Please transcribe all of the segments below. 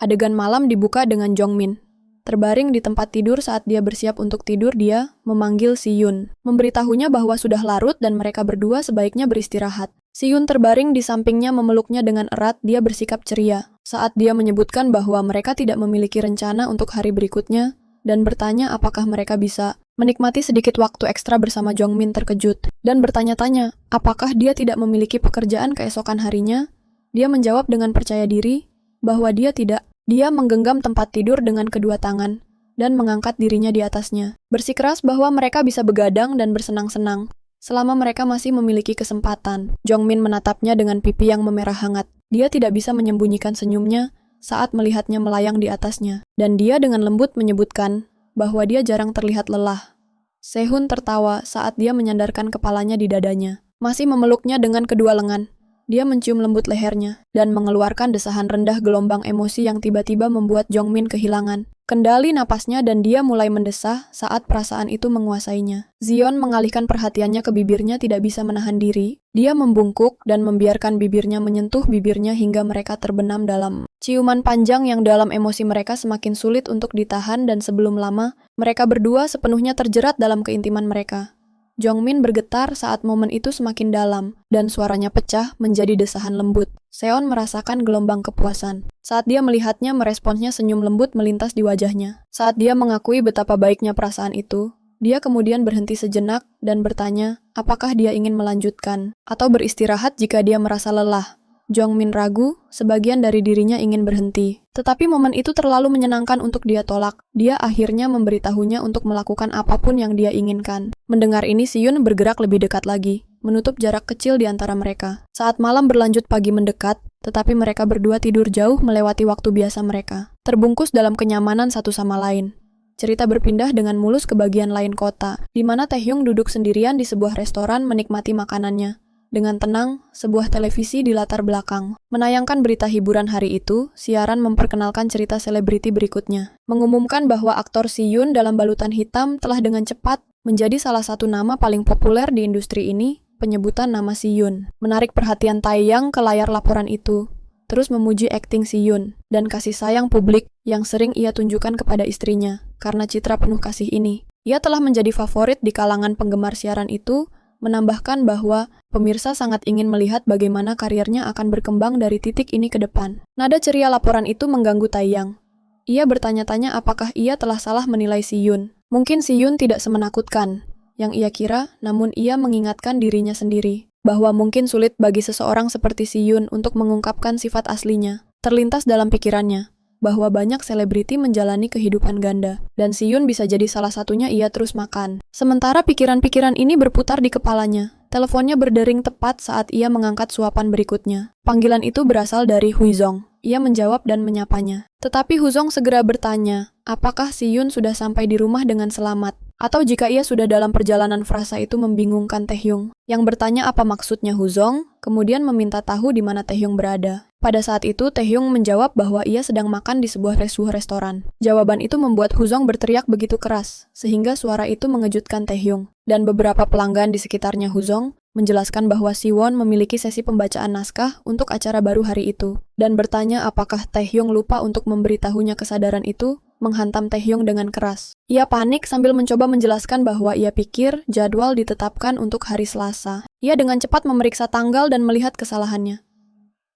Adegan malam dibuka dengan Jongmin. Terbaring di tempat tidur saat dia bersiap untuk tidur, dia memanggil Si Yun, memberitahunya bahwa sudah larut dan mereka berdua sebaiknya beristirahat. Si Yun terbaring di sampingnya memeluknya dengan erat, dia bersikap ceria. Saat dia menyebutkan bahwa mereka tidak memiliki rencana untuk hari berikutnya, dan bertanya apakah mereka bisa menikmati sedikit waktu ekstra bersama, Jongmin terkejut, dan bertanya-tanya apakah dia tidak memiliki pekerjaan keesokan harinya. Dia menjawab dengan percaya diri bahwa dia tidak. Dia menggenggam tempat tidur dengan kedua tangan dan mengangkat dirinya di atasnya, bersikeras bahwa mereka bisa begadang dan bersenang-senang selama mereka masih memiliki kesempatan. Jongmin menatapnya dengan pipi yang memerah hangat. Dia tidak bisa menyembunyikan senyumnya saat melihatnya melayang di atasnya, dan dia dengan lembut menyebutkan bahwa dia jarang terlihat lelah. Sehun tertawa saat dia menyandarkan kepalanya di dadanya, masih memeluknya dengan kedua lengan. Dia mencium lembut lehernya dan mengeluarkan desahan rendah gelombang emosi yang tiba-tiba membuat Jongmin kehilangan kendali napasnya dan dia mulai mendesah saat perasaan itu menguasainya. Zion mengalihkan perhatiannya ke bibirnya, tidak bisa menahan diri. Dia membungkuk dan membiarkan bibirnya menyentuh bibirnya hingga mereka terbenam dalam ciuman panjang yang dalam emosi mereka semakin sulit untuk ditahan, dan sebelum lama, mereka berdua sepenuhnya terjerat dalam keintiman mereka. Jongmin bergetar saat momen itu semakin dalam, dan suaranya pecah menjadi desahan lembut. Seon merasakan gelombang kepuasan. Saat dia melihatnya, meresponsnya senyum lembut melintas di wajahnya. Saat dia mengakui betapa baiknya perasaan itu, dia kemudian berhenti sejenak dan bertanya, apakah dia ingin melanjutkan atau beristirahat jika dia merasa lelah. Jongmin ragu, sebagian dari dirinya ingin berhenti. Tetapi momen itu terlalu menyenangkan untuk dia tolak. Dia akhirnya memberitahunya untuk melakukan apapun yang dia inginkan. Mendengar ini, Si Yun bergerak lebih dekat lagi, menutup jarak kecil di antara mereka. Saat malam berlanjut, pagi mendekat, tetapi mereka berdua tidur jauh melewati waktu biasa mereka, terbungkus dalam kenyamanan satu sama lain. Cerita berpindah dengan mulus ke bagian lain kota, di mana Taehyung duduk sendirian di sebuah restoran menikmati makanannya. Dengan tenang, sebuah televisi di latar belakang menayangkan berita hiburan hari itu. Siaran memperkenalkan cerita selebriti berikutnya, mengumumkan bahwa aktor Si Yun dalam balutan hitam telah dengan cepat menjadi salah satu nama paling populer di industri ini. Penyebutan nama Si Yun menarik perhatian Taeyang ke layar laporan itu, terus memuji akting Si Yun dan kasih sayang publik yang sering ia tunjukkan kepada istrinya. Karena citra penuh kasih ini, ia telah menjadi favorit di kalangan penggemar siaran itu, menambahkan bahwa pemirsa sangat ingin melihat bagaimana karirnya akan berkembang dari titik ini ke depan. Nada ceria laporan itu mengganggu Taeyang. Ia bertanya-tanya apakah ia telah salah menilai Si Yun. Mungkin Si Yun tidak semenakutkan yang ia kira, namun ia mengingatkan dirinya sendiri bahwa mungkin sulit bagi seseorang seperti Si Yun untuk mengungkapkan sifat aslinya. Terlintas dalam pikirannya bahwa banyak selebriti menjalani kehidupan ganda, dan Si Yun bisa jadi salah satunya. Ia terus makan. Sementara pikiran-pikiran ini berputar di kepalanya, teleponnya berdering tepat saat ia mengangkat suapan berikutnya. Panggilan itu berasal dari Huizong. Ia menjawab dan menyapanya. Tetapi Huizong segera bertanya, apakah Si Yun sudah sampai di rumah dengan selamat? Atau jika ia sudah dalam perjalanan. Frasa itu membingungkan Taehyung, yang bertanya apa maksudnya Huizong, kemudian meminta tahu di mana Taehyung berada. Pada saat itu, Taehyung menjawab bahwa ia sedang makan di sebuah restoran. Jawaban itu membuat Huizong berteriak begitu keras, sehingga suara itu mengejutkan Taehyung. Dan beberapa pelanggan di sekitarnya Huizong menjelaskan bahwa Siwon memiliki sesi pembacaan naskah untuk acara baru hari itu, dan bertanya apakah Taehyung lupa untuk memberitahunya. Kesadaran itu menghantam Taehyung dengan keras. Ia panik sambil mencoba menjelaskan bahwa ia pikir jadwal ditetapkan untuk hari Selasa. Ia dengan cepat memeriksa tanggal dan melihat kesalahannya.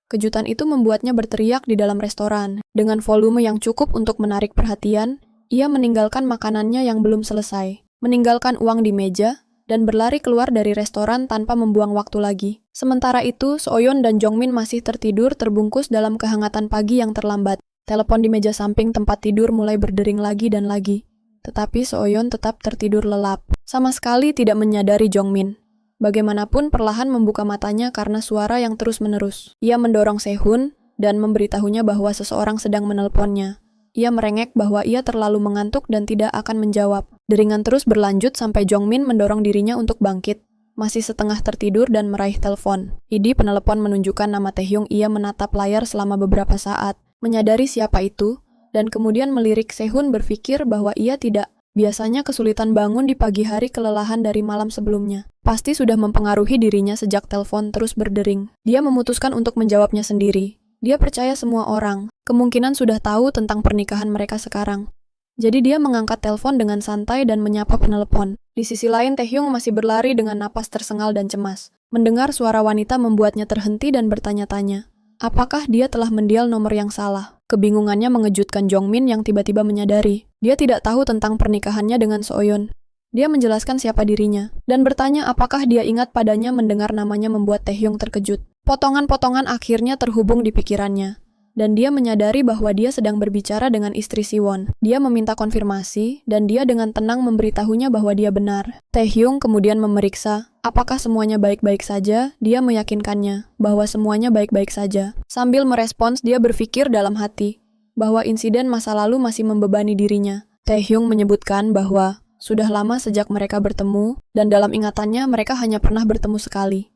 Kejutan itu membuatnya berteriak di dalam restoran. Dengan volume yang cukup untuk menarik perhatian, ia meninggalkan makanannya yang belum selesai, meninggalkan uang di meja, dan berlari keluar dari restoran tanpa membuang waktu lagi. Sementara itu, Seoyeon dan Jongmin masih tertidur terbungkus dalam kehangatan pagi yang terlambat. Telepon di meja samping tempat tidur mulai berdering lagi dan lagi. Tetapi Seoyeon tetap tertidur lelap, sama sekali tidak menyadari Jongmin. Bagaimanapun perlahan membuka matanya karena suara yang terus-menerus. Ia mendorong Sehun dan memberitahunya bahwa seseorang sedang menelponnya. Ia merengek bahwa ia terlalu mengantuk dan tidak akan menjawab. Deringan terus berlanjut sampai Jongmin mendorong dirinya untuk bangkit. Masih setengah tertidur dan meraih telepon. ID penelepon menunjukkan nama Taehyung. Ia menatap layar selama beberapa saat, menyadari siapa itu, dan kemudian melirik Sehun berpikir bahwa ia tidak biasanya kesulitan bangun di pagi hari. Kelelahan dari malam sebelumnya pasti sudah mempengaruhi dirinya sejak telepon terus berdering. Dia memutuskan untuk menjawabnya sendiri. Dia percaya semua orang, kemungkinan sudah tahu tentang pernikahan mereka sekarang. Jadi dia mengangkat telepon dengan santai dan menyapa penelepon. Di sisi lain, Taehyung masih berlari dengan napas tersengal dan cemas. Mendengar suara wanita membuatnya terhenti dan bertanya-tanya, apakah dia telah mendial nomor yang salah? Kebingungannya mengejutkan Jongmin yang tiba-tiba menyadari. Dia tidak tahu tentang pernikahannya dengan Seoyeon. Dia menjelaskan siapa dirinya, dan bertanya apakah dia ingat padanya. Mendengar namanya membuat Taehyung terkejut. Potongan-potongan akhirnya terhubung di pikirannya. Dan dia menyadari bahwa dia sedang berbicara dengan istri Siwon. Dia meminta konfirmasi, dan dia dengan tenang memberitahunya bahwa dia benar. Taehyung kemudian memeriksa, apakah semuanya baik-baik saja. Dia meyakinkannya bahwa semuanya baik-baik saja. Sambil merespons, dia berpikir dalam hati bahwa insiden masa lalu masih membebani dirinya. Taehyung menyebutkan bahwa sudah lama sejak mereka bertemu, dan dalam ingatannya mereka hanya pernah bertemu sekali.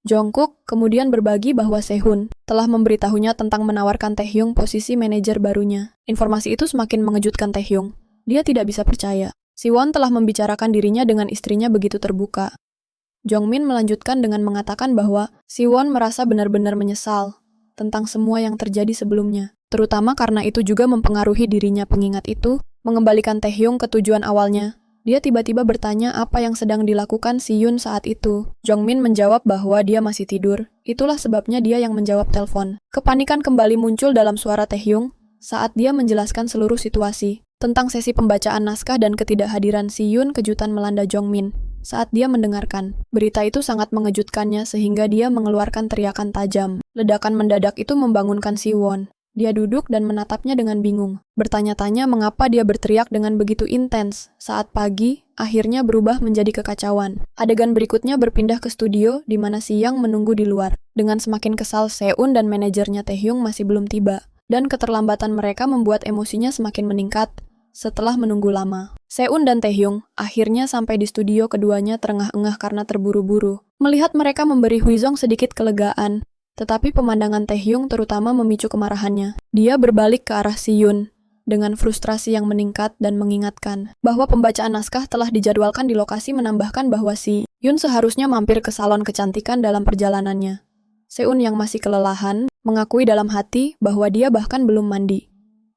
Jungkook kemudian berbagi bahwa Sehun telah memberitahunya tentang menawarkan Taehyung posisi manajer barunya. Informasi itu semakin mengejutkan Taehyung. Dia tidak bisa percaya. Siwon telah membicarakan dirinya dengan istrinya begitu terbuka. Jongmin melanjutkan dengan mengatakan bahwa Siwon merasa benar-benar menyesal tentang semua yang terjadi sebelumnya. Terutama karena itu juga mempengaruhi dirinya. Pengingat itu mengembalikan Taehyung ke tujuan awalnya. Dia tiba-tiba bertanya apa yang sedang dilakukan Si Yun saat itu. Jongmin menjawab bahwa dia masih tidur. Itulah sebabnya dia yang menjawab telepon. Kepanikan kembali muncul dalam suara Taehyung saat dia menjelaskan seluruh situasi. Tentang sesi pembacaan naskah dan ketidakhadiran Si Yun, kejutan melanda Jongmin saat dia mendengarkan. Berita itu sangat mengejutkannya sehingga dia mengeluarkan teriakan tajam. Ledakan mendadak itu membangunkan Siwon. Dia duduk dan menatapnya dengan bingung. Bertanya-tanya mengapa dia berteriak dengan begitu intens. Saat pagi, akhirnya berubah menjadi kekacauan. Adegan berikutnya berpindah ke studio, di mana Si Yang menunggu di luar. Dengan semakin kesal, Seun dan manajernya Taehyung masih belum tiba. Dan keterlambatan mereka membuat emosinya semakin meningkat setelah menunggu lama. Seun dan Taehyung akhirnya sampai di studio. Keduanya terengah-engah karena terburu-buru. Melihat mereka memberi Huizong sedikit kelegaan, tetapi pemandangan Taehyung terutama memicu kemarahannya. Dia berbalik ke arah Si Yun dengan frustrasi yang meningkat dan mengingatkan bahwa pembacaan naskah telah dijadwalkan di lokasi, menambahkan bahwa Si Yun seharusnya mampir ke salon kecantikan dalam perjalanannya. Seun yang masih kelelahan mengakui dalam hati bahwa dia bahkan belum mandi.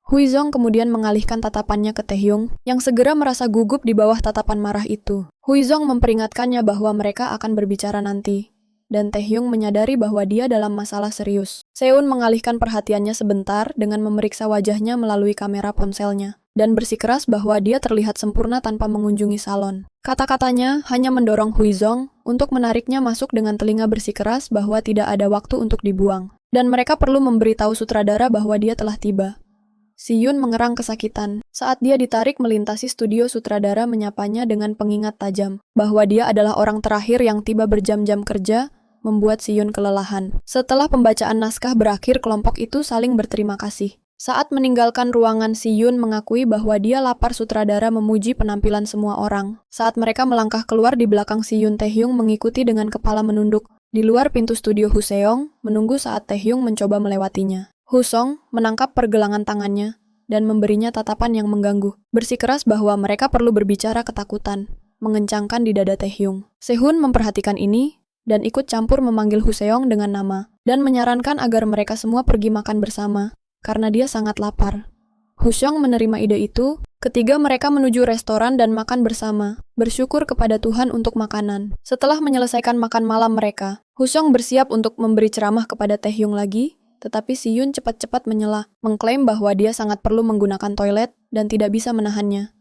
Huizong kemudian mengalihkan tatapannya ke Taehyung yang segera merasa gugup di bawah tatapan marah itu. Huizong memperingatkannya bahwa mereka akan berbicara nanti. Dan Taehyung menyadari bahwa dia dalam masalah serius. Seun mengalihkan perhatiannya sebentar dengan memeriksa wajahnya melalui kamera ponselnya, dan bersikeras bahwa dia terlihat sempurna tanpa mengunjungi salon. Kata-katanya hanya mendorong Huizong untuk menariknya masuk dengan telinga bersikeras bahwa tidak ada waktu untuk dibuang, dan mereka perlu memberitahu sutradara bahwa dia telah tiba. Si Yun mengerang kesakitan saat dia ditarik melintasi studio. Sutradara menyapanya dengan pengingat tajam bahwa dia adalah orang terakhir yang tiba. Berjam-jam kerja membuat Si Yun kelelahan. Setelah pembacaan naskah berakhir, kelompok itu saling berterima kasih. Saat meninggalkan ruangan, Si Yun mengakui bahwa dia lapar. Sutradara memuji penampilan semua orang. Saat mereka melangkah keluar, di belakang Si Yun, Taehyung mengikuti dengan kepala menunduk. Di luar pintu studio, Huseong menunggu saat Taehyung mencoba melewatinya. Husong menangkap pergelangan tangannya dan memberinya tatapan yang mengganggu. Bersikeras bahwa mereka perlu berbicara. Ketakutan mengencangkan di dada Taehyung. Sehun memperhatikan ini dan ikut campur memanggil Huseong dengan nama dan menyarankan agar mereka semua pergi makan bersama karena dia sangat lapar. Huseong menerima ide itu. Ketiga mereka menuju restoran dan makan bersama, bersyukur kepada Tuhan untuk makanan. Setelah menyelesaikan makan malam mereka, Huseong bersiap untuk memberi ceramah kepada Taehyung lagi. Tetapi Si Yun cepat-cepat menyela, mengklaim bahwa dia sangat perlu menggunakan toilet dan tidak bisa menahannya.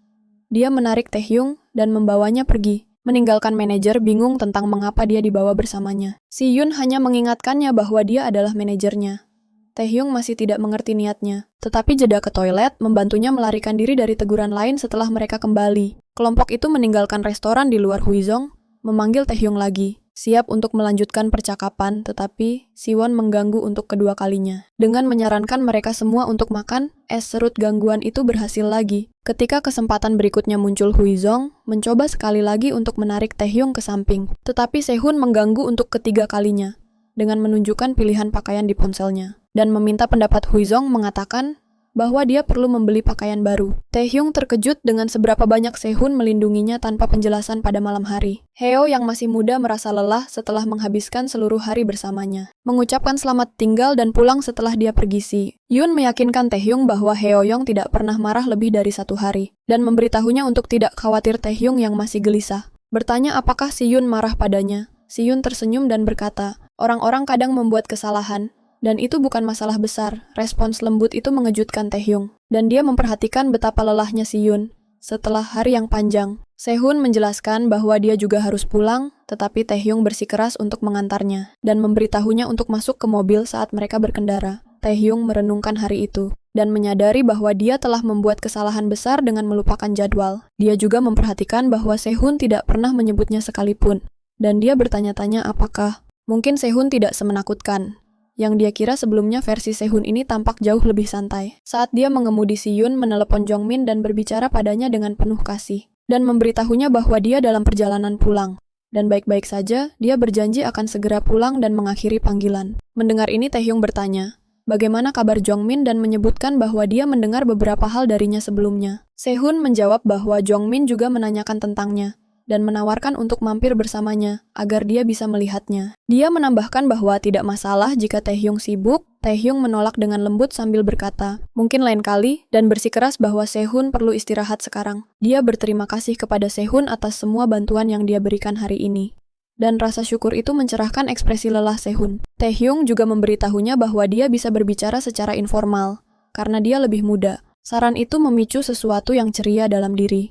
Dia menarik Taehyung dan membawanya pergi, meninggalkan manajer bingung tentang mengapa dia dibawa bersamanya. Si Yun hanya mengingatkannya bahwa dia adalah manajernya. Taehyung masih tidak mengerti niatnya, tetapi jeda ke toilet membantunya melarikan diri dari teguran lain. Setelah mereka kembali, kelompok itu meninggalkan restoran. Di luar, Huizong memanggil Taehyung lagi, siap untuk melanjutkan percakapan, tetapi Siwon mengganggu untuk kedua kalinya. Dengan menyarankan mereka semua untuk makan, serut gangguan itu berhasil lagi. Ketika kesempatan berikutnya muncul, Huizong mencoba sekali lagi untuk menarik Taehyung ke samping, tetapi Sehun mengganggu untuk ketiga kalinya dengan menunjukkan pilihan pakaian di ponselnya dan meminta pendapat. Huizong mengatakan bahwa dia perlu membeli pakaian baru. Taehyung terkejut dengan seberapa banyak Sehun melindunginya tanpa penjelasan pada malam hari. Heo yang masih muda merasa lelah setelah menghabiskan seluruh hari bersamanya. Mengucapkan selamat tinggal dan pulang setelah dia pergi si Yun meyakinkan Taehyung bahwa Heoyong tidak pernah marah lebih dari 1 hari, dan memberitahunya untuk tidak khawatir Taehyung yang masih gelisah. Bertanya apakah si Yun marah padanya. Si Yun tersenyum dan berkata, orang-orang kadang membuat kesalahan, dan itu bukan masalah besar. Respons lembut itu mengejutkan Taehyung, dan dia memperhatikan betapa lelahnya si Yun. Setelah hari yang panjang, Sehun menjelaskan bahwa dia juga harus pulang, tetapi Taehyung bersikeras untuk mengantarnya, dan memberitahunya untuk masuk ke mobil saat mereka berkendara. Taehyung merenungkan hari itu, dan menyadari bahwa dia telah membuat kesalahan besar dengan melupakan jadwal. Dia juga memperhatikan bahwa Sehun tidak pernah menyebutnya sekalipun, dan dia bertanya-tanya apakah mungkin Sehun tidak semenakutkan yang dia kira sebelumnya. Versi Sehun ini tampak jauh lebih santai. Saat dia mengemudi si Yun menelepon Jongmin dan berbicara padanya dengan penuh kasih, dan memberitahunya bahwa dia dalam perjalanan pulang. Dan baik-baik saja, dia berjanji akan segera pulang dan mengakhiri panggilan. Mendengar ini Taehyung bertanya, bagaimana kabar Jongmin, dan menyebutkan bahwa dia mendengar beberapa hal darinya sebelumnya. Sehun menjawab bahwa Jongmin juga menanyakan tentangnya, dan menawarkan untuk mampir bersamanya, agar dia bisa melihatnya. Dia menambahkan bahwa tidak masalah jika Taehyung sibuk. Taehyung menolak dengan lembut sambil berkata, mungkin lain kali, dan bersikeras bahwa Sehun perlu istirahat sekarang. Dia berterima kasih kepada Sehun atas semua bantuan yang dia berikan hari ini. Dan rasa syukur itu mencerahkan ekspresi lelah Sehun. Taehyung juga memberitahunya bahwa dia bisa berbicara secara informal, karena dia lebih muda. Saran itu memicu sesuatu yang ceria dalam diri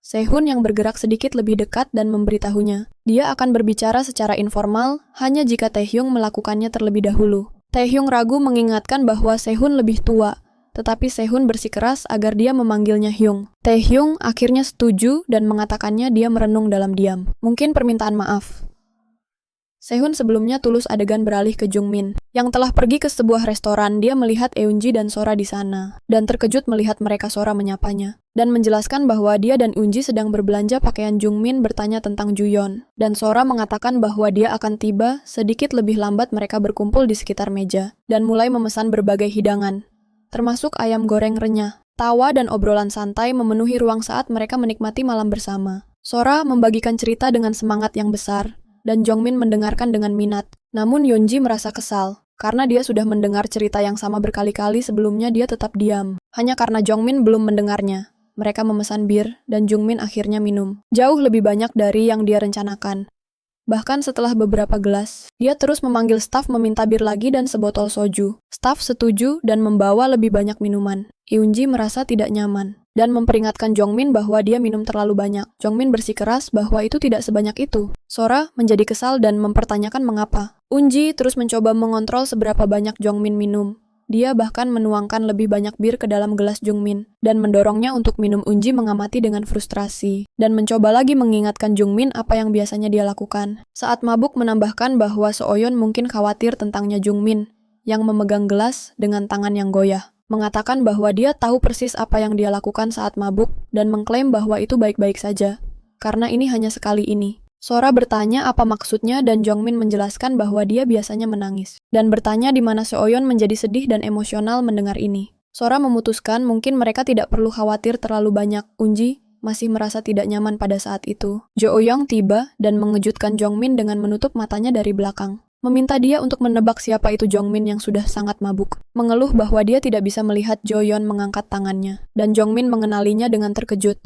Sehun yang bergerak sedikit lebih dekat dan memberitahunya, dia akan berbicara secara informal hanya jika Taehyung melakukannya terlebih dahulu. Taehyung ragu mengingatkan bahwa Sehun lebih tua, tetapi Sehun bersikeras agar dia memanggilnya Hyung. Taehyung akhirnya setuju dan mengatakannya. Dia merenung dalam diam. Mungkin permintaan maaf. Sehun sebelumnya tulus adegan beralih ke Jungmin, yang telah pergi ke sebuah restoran. Dia melihat Eunji dan Sora di sana, dan terkejut melihat mereka. Sora menyapanya, dan menjelaskan bahwa dia dan Eunji sedang berbelanja pakaian. Jungmin bertanya tentang Juyeon, dan Sora mengatakan bahwa dia akan tiba sedikit lebih lambat. Mereka berkumpul di sekitar meja, dan mulai memesan berbagai hidangan, termasuk ayam goreng renyah. Tawa dan obrolan santai memenuhi ruang saat mereka menikmati malam bersama. Sora membagikan cerita dengan semangat yang besar, dan Jongmin mendengarkan dengan minat. Namun Yeonji merasa kesal, karena dia sudah mendengar cerita yang sama berkali-kali sebelumnya. Dia tetap diam, hanya karena Jongmin belum mendengarnya. Mereka memesan bir, dan Jongmin akhirnya minum. Jauh lebih banyak dari yang dia rencanakan. Bahkan setelah beberapa gelas, dia terus memanggil staf meminta bir lagi dan sebotol soju. Staf setuju dan membawa lebih banyak minuman. Eunji merasa tidak nyaman, dan memperingatkan Jongmin bahwa dia minum terlalu banyak. Jongmin bersikeras bahwa itu tidak sebanyak itu. Sora menjadi kesal dan mempertanyakan mengapa. Eunji terus mencoba mengontrol seberapa banyak Jongmin minum. Dia bahkan menuangkan lebih banyak bir ke dalam gelas Jongmin, dan mendorongnya untuk minum. Eunji mengamati dengan frustrasi, dan mencoba lagi mengingatkan Jongmin apa yang biasanya dia lakukan. Saat mabuk menambahkan bahwa Seoyeon mungkin khawatir tentangnya. Jongmin, yang memegang gelas dengan tangan yang goyah, mengatakan bahwa dia tahu persis apa yang dia lakukan saat mabuk, dan mengklaim bahwa itu baik-baik saja, karena ini hanya sekali ini. Sora bertanya apa maksudnya, dan Jongmin menjelaskan bahwa dia biasanya menangis, dan bertanya di mana Seoyeon menjadi sedih dan emosional mendengar ini. Sora memutuskan mungkin mereka tidak perlu khawatir terlalu banyak. Eunji masih merasa tidak nyaman pada saat itu. Jo-young tiba dan mengejutkan Jongmin dengan menutup matanya dari belakang, meminta dia untuk menebak siapa itu. Jongmin yang sudah sangat mabuk mengeluh bahwa dia tidak bisa melihat Joyeon mengangkat tangannya, dan Jongmin mengenalinya dengan terkejut.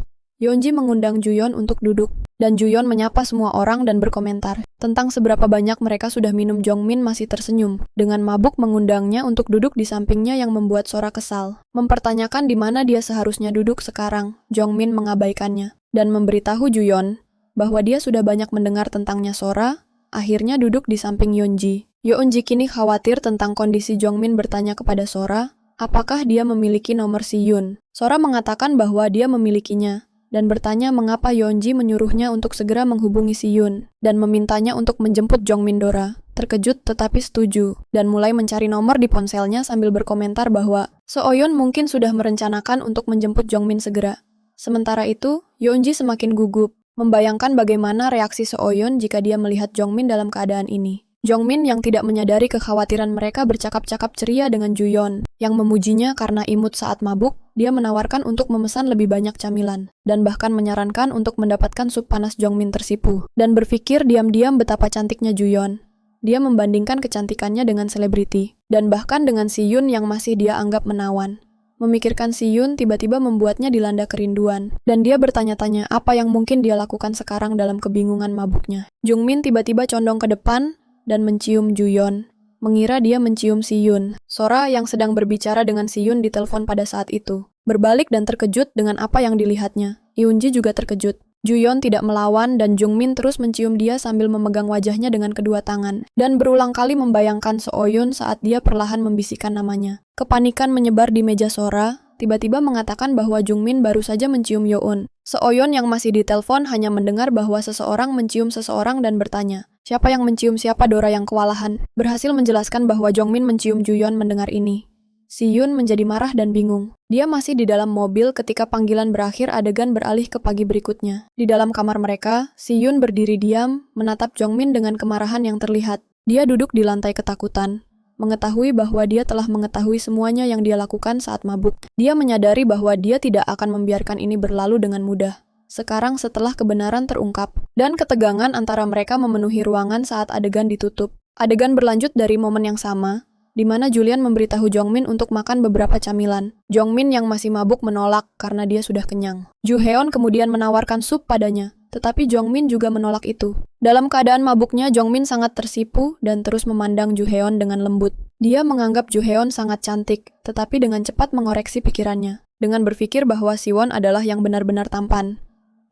Yeonji mengundang Juyeon untuk duduk, dan Juyeon menyapa semua orang dan berkomentar tentang seberapa banyak mereka sudah minum. Jongmin masih tersenyum, dengan mabuk mengundangnya untuk duduk di sampingnya yang membuat Sora kesal. Mempertanyakan di mana dia seharusnya duduk sekarang. Jongmin mengabaikannya, dan memberitahu Juyeon bahwa dia sudah banyak mendengar tentangnya. Sora akhirnya duduk di samping Yeonji. Yeonji kini khawatir tentang kondisi Jongmin, bertanya kepada Sora, apakah dia memiliki nomor si Yun. Sora mengatakan bahwa dia memilikinya, dan bertanya mengapa Yeonji menyuruhnya untuk segera menghubungi si Yun, dan memintanya untuk menjemput Jongmin. Dora terkejut tetapi setuju, dan mulai mencari nomor di ponselnya sambil berkomentar bahwa Seoyeon mungkin sudah merencanakan untuk menjemput Jongmin segera. Sementara itu, Yeonji semakin gugup, membayangkan bagaimana reaksi Seoyeon jika dia melihat Jongmin dalam keadaan ini. Jongmin yang tidak menyadari kekhawatiran mereka bercakap-cakap ceria dengan Juyeon, yang memujinya karena imut saat mabuk. Dia menawarkan untuk memesan lebih banyak camilan, dan bahkan menyarankan untuk mendapatkan sup panas. Jongmin tersipu, dan berpikir diam-diam betapa cantiknya Juyeon. Dia membandingkan kecantikannya dengan selebriti, dan bahkan dengan Si-yoon yang masih dia anggap menawan. Memikirkan Si-yoon tiba-tiba membuatnya dilanda kerinduan, dan dia bertanya-tanya apa yang mungkin dia lakukan sekarang dalam kebingungan mabuknya. Jongmin tiba-tiba condong ke depan dan mencium Juyeon, mengira dia mencium Si-yoon. Sora yang sedang berbicara dengan Si-yoon ditelepon pada saat itu, berbalik dan terkejut dengan apa yang dilihatnya. Eunji juga terkejut. Juyeon tidak melawan dan Jongmin terus mencium dia sambil memegang wajahnya dengan kedua tangan, dan berulang kali membayangkan Seo-yoon saat dia perlahan membisikkan namanya. Kepanikan menyebar di meja Sora, tiba-tiba mengatakan bahwa Jongmin baru saja mencium Yoon. Seo-yoon yang masih ditelepon hanya mendengar bahwa seseorang mencium seseorang dan bertanya, siapa yang mencium siapa? Dora yang kewalahan berhasil menjelaskan bahwa Jongmin mencium Juyeon. Mendengar ini, Si-yoon menjadi marah dan bingung. Dia masih di dalam mobil ketika panggilan berakhir. Adegan beralih ke pagi berikutnya. Di dalam kamar mereka, Si-yoon berdiri diam, menatap Jongmin dengan kemarahan yang terlihat. Dia duduk di lantai ketakutan, mengetahui bahwa dia telah mengetahui semuanya yang dia lakukan saat mabuk. Dia menyadari bahwa dia tidak akan membiarkan ini berlalu dengan mudah. Sekarang setelah kebenaran terungkap, dan ketegangan antara mereka memenuhi ruangan saat adegan ditutup. Adegan berlanjut dari momen yang sama, di mana Julian memberitahu Jongmin untuk makan beberapa camilan. Jongmin yang masih mabuk menolak karena dia sudah kenyang. Juheon kemudian menawarkan sup padanya, tetapi Jongmin juga menolak itu. Dalam keadaan mabuknya, Jongmin sangat tersipu dan terus memandang Juheon dengan lembut. Dia menganggap Juheon sangat cantik, tetapi dengan cepat mengoreksi pikirannya, dengan berpikir bahwa Siwon adalah yang benar-benar tampan.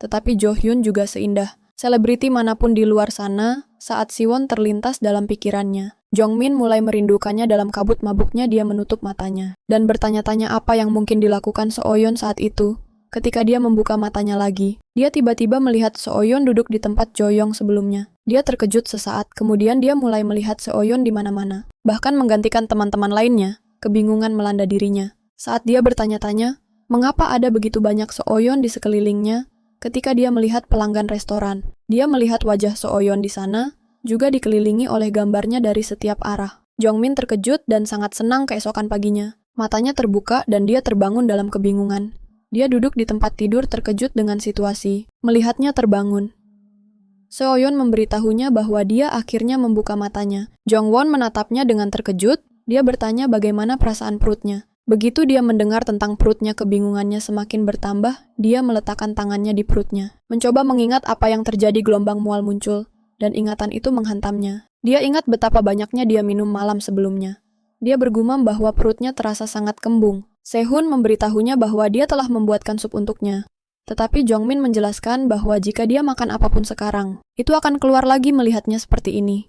Tetapi Jo Hyun juga seindah selebriti manapun di luar sana. Saat Siwon terlintas dalam pikirannya, Jongmin mulai merindukannya. Dalam kabut mabuknya dia menutup matanya, dan bertanya-tanya apa yang mungkin dilakukan Seo-yoon saat itu. Ketika dia membuka matanya lagi, dia tiba-tiba melihat Seo-yoon duduk di tempat Joyoung sebelumnya. Dia terkejut sesaat, kemudian dia mulai melihat Seo-yoon di mana-mana, bahkan menggantikan teman-teman lainnya. Kebingungan melanda dirinya saat dia bertanya-tanya, mengapa ada begitu banyak Seo-yoon di sekelilingnya. Ketika dia melihat pelanggan restoran, dia melihat wajah Seo-yoon di sana, juga dikelilingi oleh gambarnya dari setiap arah. Jongmin terkejut dan sangat senang keesokan paginya. Matanya terbuka dan dia terbangun dalam kebingungan. Dia duduk di tempat tidur terkejut dengan situasi. Melihatnya terbangun, Seo-yoon memberitahunya bahwa dia akhirnya membuka matanya. Jongwon menatapnya dengan terkejut. Dia bertanya bagaimana perasaan perutnya. Begitu dia mendengar tentang perutnya, kebingungannya semakin bertambah. Dia meletakkan tangannya di perutnya, mencoba mengingat apa yang terjadi. Gelombang mual muncul, dan ingatan itu menghantamnya. Dia ingat betapa banyaknya dia minum malam sebelumnya. Dia bergumam bahwa perutnya terasa sangat kembung. Sehun memberitahunya bahwa dia telah membuatkan sup untuknya. Tetapi Jongmin menjelaskan bahwa jika dia makan apapun sekarang, itu akan keluar lagi. Melihatnya seperti ini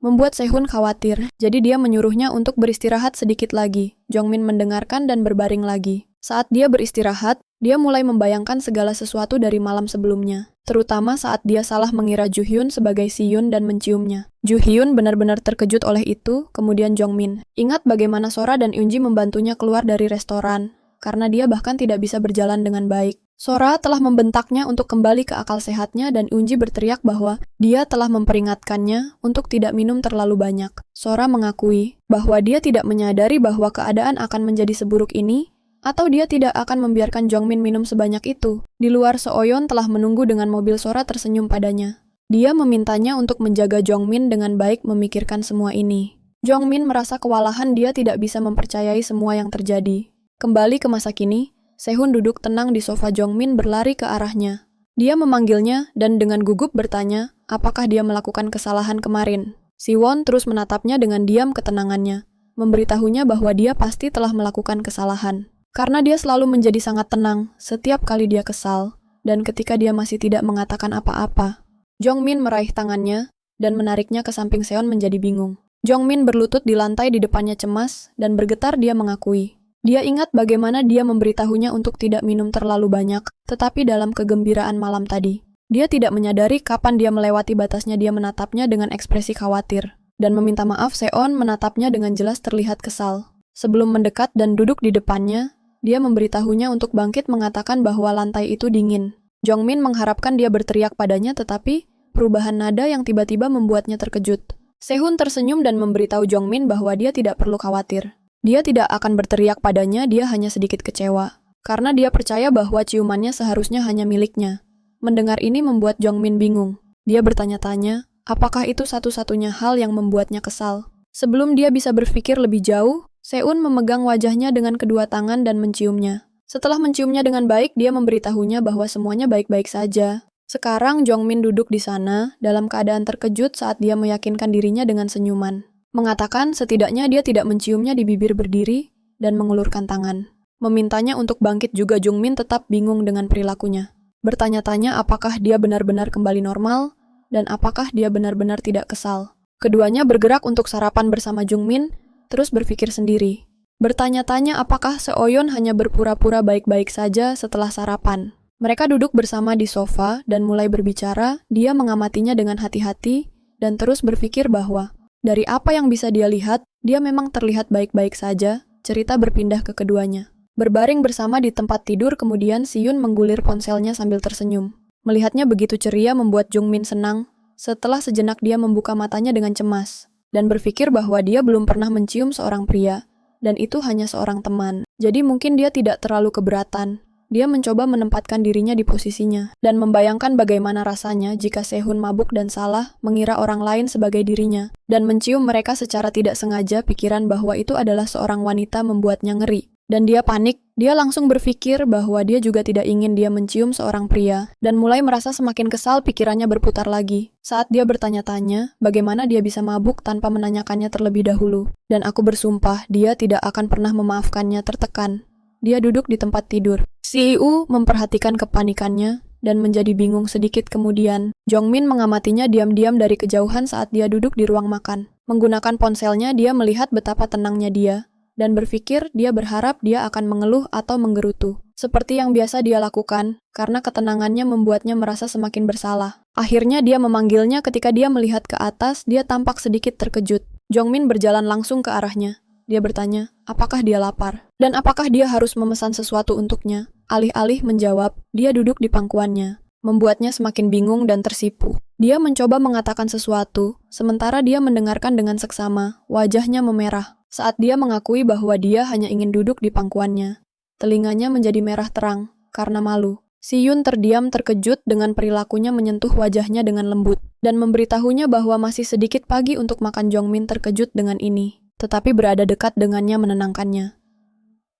membuat Sehun khawatir, jadi dia menyuruhnya untuk beristirahat sedikit lagi. Jongmin mendengarkan dan berbaring lagi. Saat dia beristirahat, dia mulai membayangkan segala sesuatu dari malam sebelumnya, terutama saat dia salah mengira Juhyun sebagai Si-yoon dan menciumnya. Juhyun benar-benar terkejut oleh itu. Kemudian Jongmin ingat bagaimana Sora dan Eunji membantunya keluar dari restoran, karena dia bahkan tidak bisa berjalan dengan baik. Sora telah membentaknya untuk kembali ke akal sehatnya dan Eunji berteriak bahwa dia telah memperingatkannya untuk tidak minum terlalu banyak. Sora mengakui bahwa dia tidak menyadari bahwa keadaan akan menjadi seburuk ini, atau dia tidak akan membiarkan Jongmin minum sebanyak itu. Di luar, Seo-yoon telah menunggu dengan mobil. Sora tersenyum padanya. Dia memintanya untuk menjaga Jongmin dengan baik. Memikirkan semua ini, Jongmin merasa kewalahan. Dia tidak bisa mempercayai semua yang terjadi. Kembali ke masa kini, Sehun duduk tenang di sofa. Jongmin berlari ke arahnya. Dia memanggilnya dan dengan gugup bertanya, apakah dia melakukan kesalahan kemarin. Siwon terus menatapnya dengan diam. Ketenangannya memberitahunya bahwa dia pasti telah melakukan kesalahan, karena dia selalu menjadi sangat tenang setiap kali dia kesal, dan ketika dia masih tidak mengatakan apa-apa. Jongmin meraih tangannya dan menariknya ke samping. Seon menjadi bingung. Jongmin berlutut di lantai di depannya cemas dan bergetar. Dia mengakui. Dia ingat bagaimana dia memberitahunya untuk tidak minum terlalu banyak, tetapi dalam kegembiraan malam tadi, dia tidak menyadari kapan dia melewati batasnya. Dia menatapnya dengan ekspresi khawatir dan meminta maaf. Seon menatapnya dengan jelas terlihat kesal. Sebelum mendekat dan duduk di depannya, dia memberitahunya untuk bangkit, mengatakan bahwa lantai itu dingin. Jongmin mengharapkan dia berteriak padanya, tetapi perubahan nada yang tiba-tiba membuatnya terkejut. Sehun tersenyum dan memberitahu Jongmin bahwa dia tidak perlu khawatir. Dia tidak akan berteriak padanya, dia hanya sedikit kecewa. Karena dia percaya bahwa ciumannya seharusnya hanya miliknya. Mendengar ini membuat Jongmin bingung. Dia bertanya-tanya, apakah itu satu-satunya hal yang membuatnya kesal? Sebelum dia bisa berpikir lebih jauh, Sehun memegang wajahnya dengan kedua tangan dan menciumnya. Setelah menciumnya dengan baik, dia memberitahunya bahwa semuanya baik-baik saja. Sekarang Jongmin duduk di sana, dalam keadaan terkejut saat dia meyakinkan dirinya dengan senyuman. Mengatakan setidaknya dia tidak menciumnya di bibir berdiri, dan mengulurkan tangan. Memintanya untuk bangkit juga. Jongmin tetap bingung dengan perilakunya. Bertanya-tanya apakah dia benar-benar kembali normal, dan apakah dia benar-benar tidak kesal. Keduanya bergerak untuk sarapan bersama Jongmin, terus berpikir sendiri. Bertanya-tanya apakah Seoyeon hanya berpura-pura baik-baik saja setelah sarapan. Mereka duduk bersama di sofa dan mulai berbicara. Dia mengamatinya dengan hati-hati dan terus berpikir bahwa dari apa yang bisa dia lihat, dia memang terlihat baik-baik saja. Cerita berpindah ke keduanya. Berbaring bersama di tempat tidur, kemudian Siyun menggulir ponselnya sambil tersenyum. Melihatnya begitu ceria membuat Jongmin senang. Setelah sejenak dia membuka matanya dengan cemas dan berpikir bahwa dia belum pernah mencium seorang pria, dan itu hanya seorang teman. Jadi mungkin dia tidak terlalu keberatan. Dia mencoba menempatkan dirinya di posisinya, dan membayangkan bagaimana rasanya jika Sehun mabuk dan salah mengira orang lain sebagai dirinya, dan mencium mereka secara tidak sengaja. Pikiran bahwa itu adalah seorang wanita membuatnya ngeri. Dan dia panik, dia langsung berpikir bahwa dia juga tidak ingin dia mencium seorang pria, dan mulai merasa semakin kesal. Pikirannya berputar lagi. Saat dia bertanya-tanya, bagaimana dia bisa mabuk tanpa menanyakannya terlebih dahulu. Dan aku bersumpah, dia tidak akan pernah memaafkannya. Tertekan. Dia duduk di tempat tidur. Siu memperhatikan kepanikannya, dan menjadi bingung sedikit kemudian. Jongmin mengamatinya diam-diam dari kejauhan saat dia duduk di ruang makan. Menggunakan ponselnya, dia melihat betapa tenangnya dia. Dan berpikir dia berharap dia akan mengeluh atau menggerutu. Seperti yang biasa dia lakukan, karena ketenangannya membuatnya merasa semakin bersalah. Akhirnya dia memanggilnya. Ketika dia melihat ke atas, dia tampak sedikit terkejut. Jongmin berjalan langsung ke arahnya. Dia bertanya, apakah dia lapar? Dan apakah dia harus memesan sesuatu untuknya? Alih-alih menjawab, dia duduk di pangkuannya. Membuatnya semakin bingung dan tersipu. Dia mencoba mengatakan sesuatu, sementara dia mendengarkan dengan seksama. Wajahnya memerah saat dia mengakui bahwa dia hanya ingin duduk di pangkuannya. Telinganya menjadi merah terang karena malu. Siyun terdiam terkejut dengan perilakunya, menyentuh wajahnya dengan lembut dan memberitahunya bahwa masih sedikit pagi untuk makan. Jongmin terkejut dengan ini, tetapi berada dekat dengannya menenangkannya.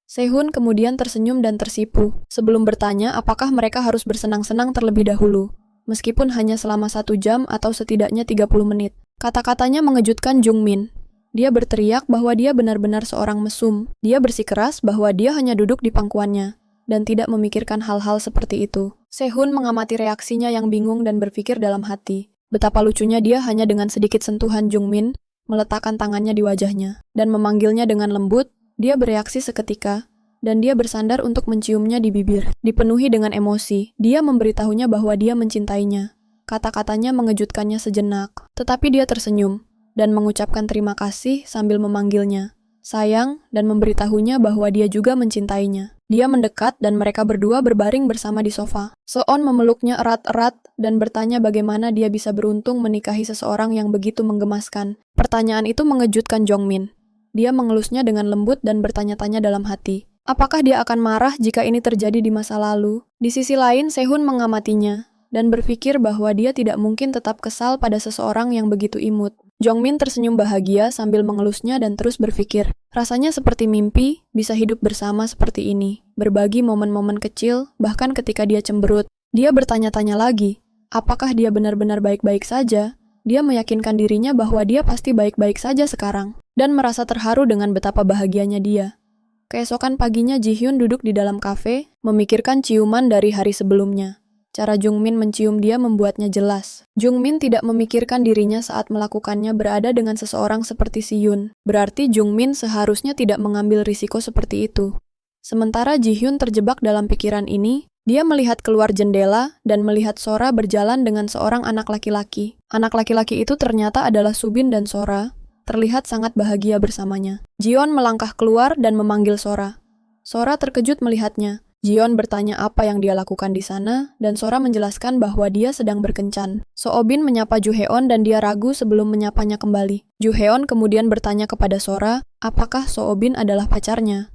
Sehun kemudian tersenyum dan tersipu sebelum bertanya apakah mereka harus bersenang-senang terlebih dahulu, meskipun hanya selama 1 jam atau setidaknya 30 menit. Kata-katanya mengejutkan Jongmin. Dia berteriak bahwa dia benar-benar seorang mesum. Dia bersikeras bahwa dia hanya duduk di pangkuannya dan tidak memikirkan hal-hal seperti itu. Sehun mengamati reaksinya yang bingung dan berpikir dalam hati, betapa lucunya dia hanya dengan sedikit sentuhan. Jongmin meletakkan tangannya di wajahnya dan memanggilnya dengan lembut. Dia bereaksi seketika dan dia bersandar untuk menciumnya di bibir. Dipenuhi dengan emosi, dia memberitahunya bahwa dia mencintainya. Kata-katanya mengejutkannya sejenak, tetapi dia tersenyum dan mengucapkan terima kasih sambil memanggilnya sayang dan memberitahunya bahwa dia juga mencintainya. Dia mendekat dan mereka berdua berbaring bersama di sofa. Seon memeluknya erat-erat dan bertanya bagaimana dia bisa beruntung menikahi seseorang yang begitu menggemaskan. Pertanyaan itu mengejutkan Jongmin. Dia mengelusnya dengan lembut dan bertanya-tanya dalam hati, apakah dia akan marah jika ini terjadi di masa lalu? Di sisi lain, Sehun mengamatinya dan berpikir bahwa dia tidak mungkin tetap kesal pada seseorang yang begitu imut. Jongmin tersenyum bahagia sambil mengelusnya dan terus berpikir, rasanya seperti mimpi bisa hidup bersama seperti ini, berbagi momen-momen kecil, bahkan ketika dia cemberut. Dia bertanya-tanya lagi, apakah dia benar-benar baik-baik saja? Dia meyakinkan dirinya bahwa dia pasti baik-baik saja sekarang, dan merasa terharu dengan betapa bahagianya dia. Keesokan paginya Ji-hyun duduk di dalam kafe, memikirkan ciuman dari hari sebelumnya. Cara Jongmin mencium dia membuatnya jelas. Jongmin tidak memikirkan dirinya saat melakukannya berada dengan seseorang seperti Siyun. Berarti Jongmin seharusnya tidak mengambil risiko seperti itu. Sementara Ji-hyun terjebak dalam pikiran ini, dia melihat keluar jendela dan melihat Sora berjalan dengan seorang anak laki-laki. Anak laki-laki itu ternyata adalah Subin dan Sora, terlihat sangat bahagia bersamanya. Jion melangkah keluar dan memanggil Sora. Sora terkejut melihatnya. Jion bertanya apa yang dia lakukan di sana, dan Sora menjelaskan bahwa dia sedang berkencan. Soobin menyapa Juheon dan dia ragu sebelum menyapanya kembali. Juheon kemudian bertanya kepada Sora, apakah Soobin adalah pacarnya?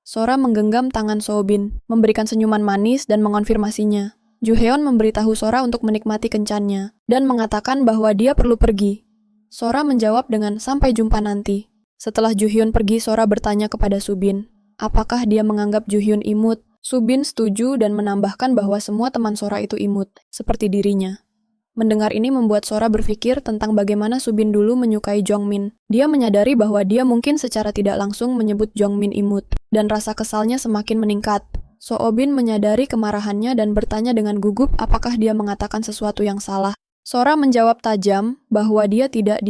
Sora menggenggam tangan Soobin, memberikan senyuman manis dan mengonfirmasinya. Juheon memberitahu Sora untuk menikmati kencannya, dan mengatakan bahwa dia perlu pergi. Sora menjawab dengan sampai jumpa nanti. Setelah Juhyun pergi, Sora bertanya kepada Subin, apakah dia menganggap Juhyun imut? Subin setuju dan menambahkan bahwa semua teman Sora itu imut, seperti dirinya. Mendengar ini membuat Sora berpikir tentang bagaimana Subin dulu menyukai Jongmin. Dia menyadari bahwa dia mungkin secara tidak langsung menyebut Jongmin imut, dan rasa kesalnya semakin meningkat. Soobin menyadari kemarahannya dan bertanya dengan gugup apakah dia mengatakan sesuatu yang salah. Sora menjawab tajam bahwa dia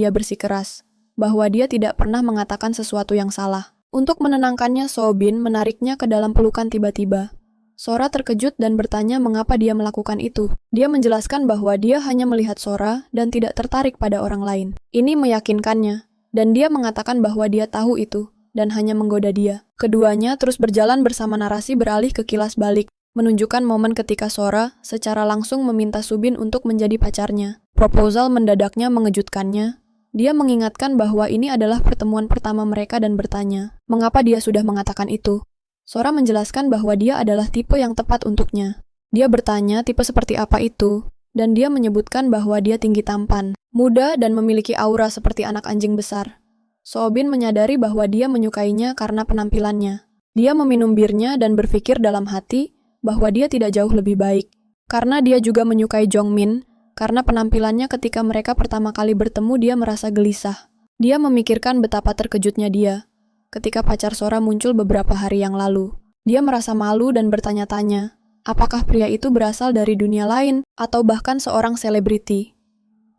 bersikeras, bahwa dia tidak pernah mengatakan sesuatu yang salah. Untuk menenangkannya, Soobin menariknya ke dalam pelukan tiba-tiba. Sora terkejut dan bertanya mengapa dia melakukan itu. Dia menjelaskan bahwa dia hanya melihat Sora dan tidak tertarik pada orang lain. Ini meyakinkannya, dan dia mengatakan bahwa dia tahu itu, dan hanya menggoda dia. Keduanya terus berjalan bersama narasi beralih ke kilas balik, menunjukkan momen ketika Sora secara langsung meminta Subin untuk menjadi pacarnya. Proposal mendadaknya mengejutkannya. Dia mengingatkan bahwa ini adalah pertemuan pertama mereka dan bertanya, mengapa dia sudah mengatakan itu? Sora menjelaskan bahwa dia adalah tipe yang tepat untuknya. Dia bertanya tipe seperti apa itu, dan dia menyebutkan bahwa dia tinggi tampan, muda dan memiliki aura seperti anak anjing besar. Soobin menyadari bahwa dia menyukainya karena penampilannya. Dia meminum birnya dan berpikir dalam hati bahwa dia tidak jauh lebih baik. Karena dia juga menyukai Jongmin, karena penampilannya ketika mereka pertama kali bertemu dia merasa gelisah. Dia memikirkan betapa terkejutnya dia ketika pacar Sora muncul beberapa hari yang lalu. Dia merasa malu dan bertanya-tanya, apakah pria itu berasal dari dunia lain atau bahkan seorang selebriti.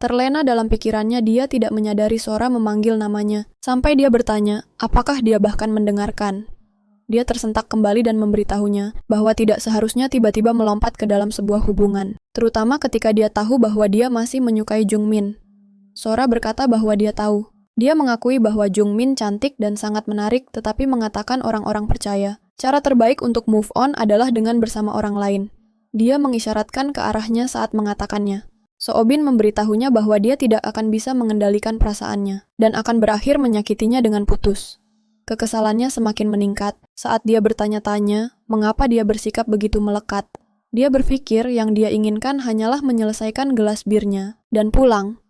Terlena dalam pikirannya dia tidak menyadari Sora memanggil namanya, sampai dia bertanya, apakah dia bahkan mendengarkan. Dia tersentak kembali dan memberitahunya bahwa tidak seharusnya tiba-tiba melompat ke dalam sebuah hubungan, terutama ketika dia tahu bahwa dia masih menyukai Jungmin. Sora berkata bahwa dia tahu. Dia mengakui bahwa Jungmin cantik dan sangat menarik, tetapi mengatakan orang-orang percaya. Cara terbaik untuk move on adalah dengan bersama orang lain. Dia mengisyaratkan ke arahnya saat mengatakannya. Soobin memberitahunya bahwa dia tidak akan bisa mengendalikan perasaannya, dan akan berakhir menyakitinya dengan putus. Kekesalannya semakin meningkat saat dia bertanya-tanya mengapa dia bersikap begitu melekat. Dia berpikir yang dia inginkan hanyalah menyelesaikan gelas birnya dan pulang.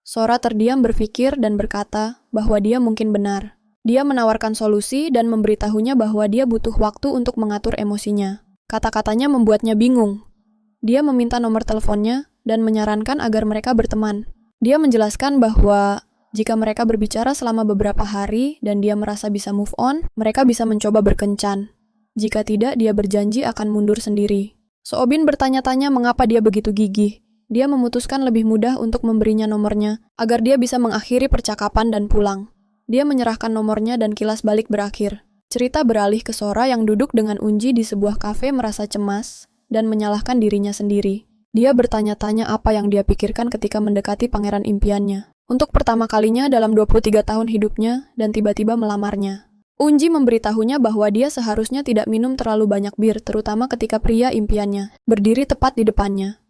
Sora terdiam berpikir dan berkata bahwa dia mungkin benar. Dia menawarkan solusi dan memberitahunya bahwa dia butuh waktu untuk mengatur emosinya. Kata-katanya membuatnya bingung. Dia meminta nomor teleponnya dan menyarankan agar mereka berteman. Dia menjelaskan bahwa jika mereka berbicara selama beberapa hari dan dia merasa bisa move on, mereka bisa mencoba berkencan. Jika tidak, dia berjanji akan mundur sendiri. Soobin bertanya-tanya mengapa dia begitu gigih. Dia memutuskan lebih mudah untuk memberinya nomornya, agar dia bisa mengakhiri percakapan dan pulang. Dia menyerahkan nomornya dan kilas balik berakhir. Cerita beralih ke Sora yang duduk dengan Unji di sebuah kafe merasa cemas dan menyalahkan dirinya sendiri. Dia bertanya-tanya apa yang dia pikirkan ketika mendekati pangeran impiannya. Untuk pertama kalinya dalam 23 tahun hidupnya dan tiba-tiba melamarnya. Unji memberitahunya bahwa dia seharusnya tidak minum terlalu banyak bir, terutama ketika pria impiannya berdiri tepat di depannya.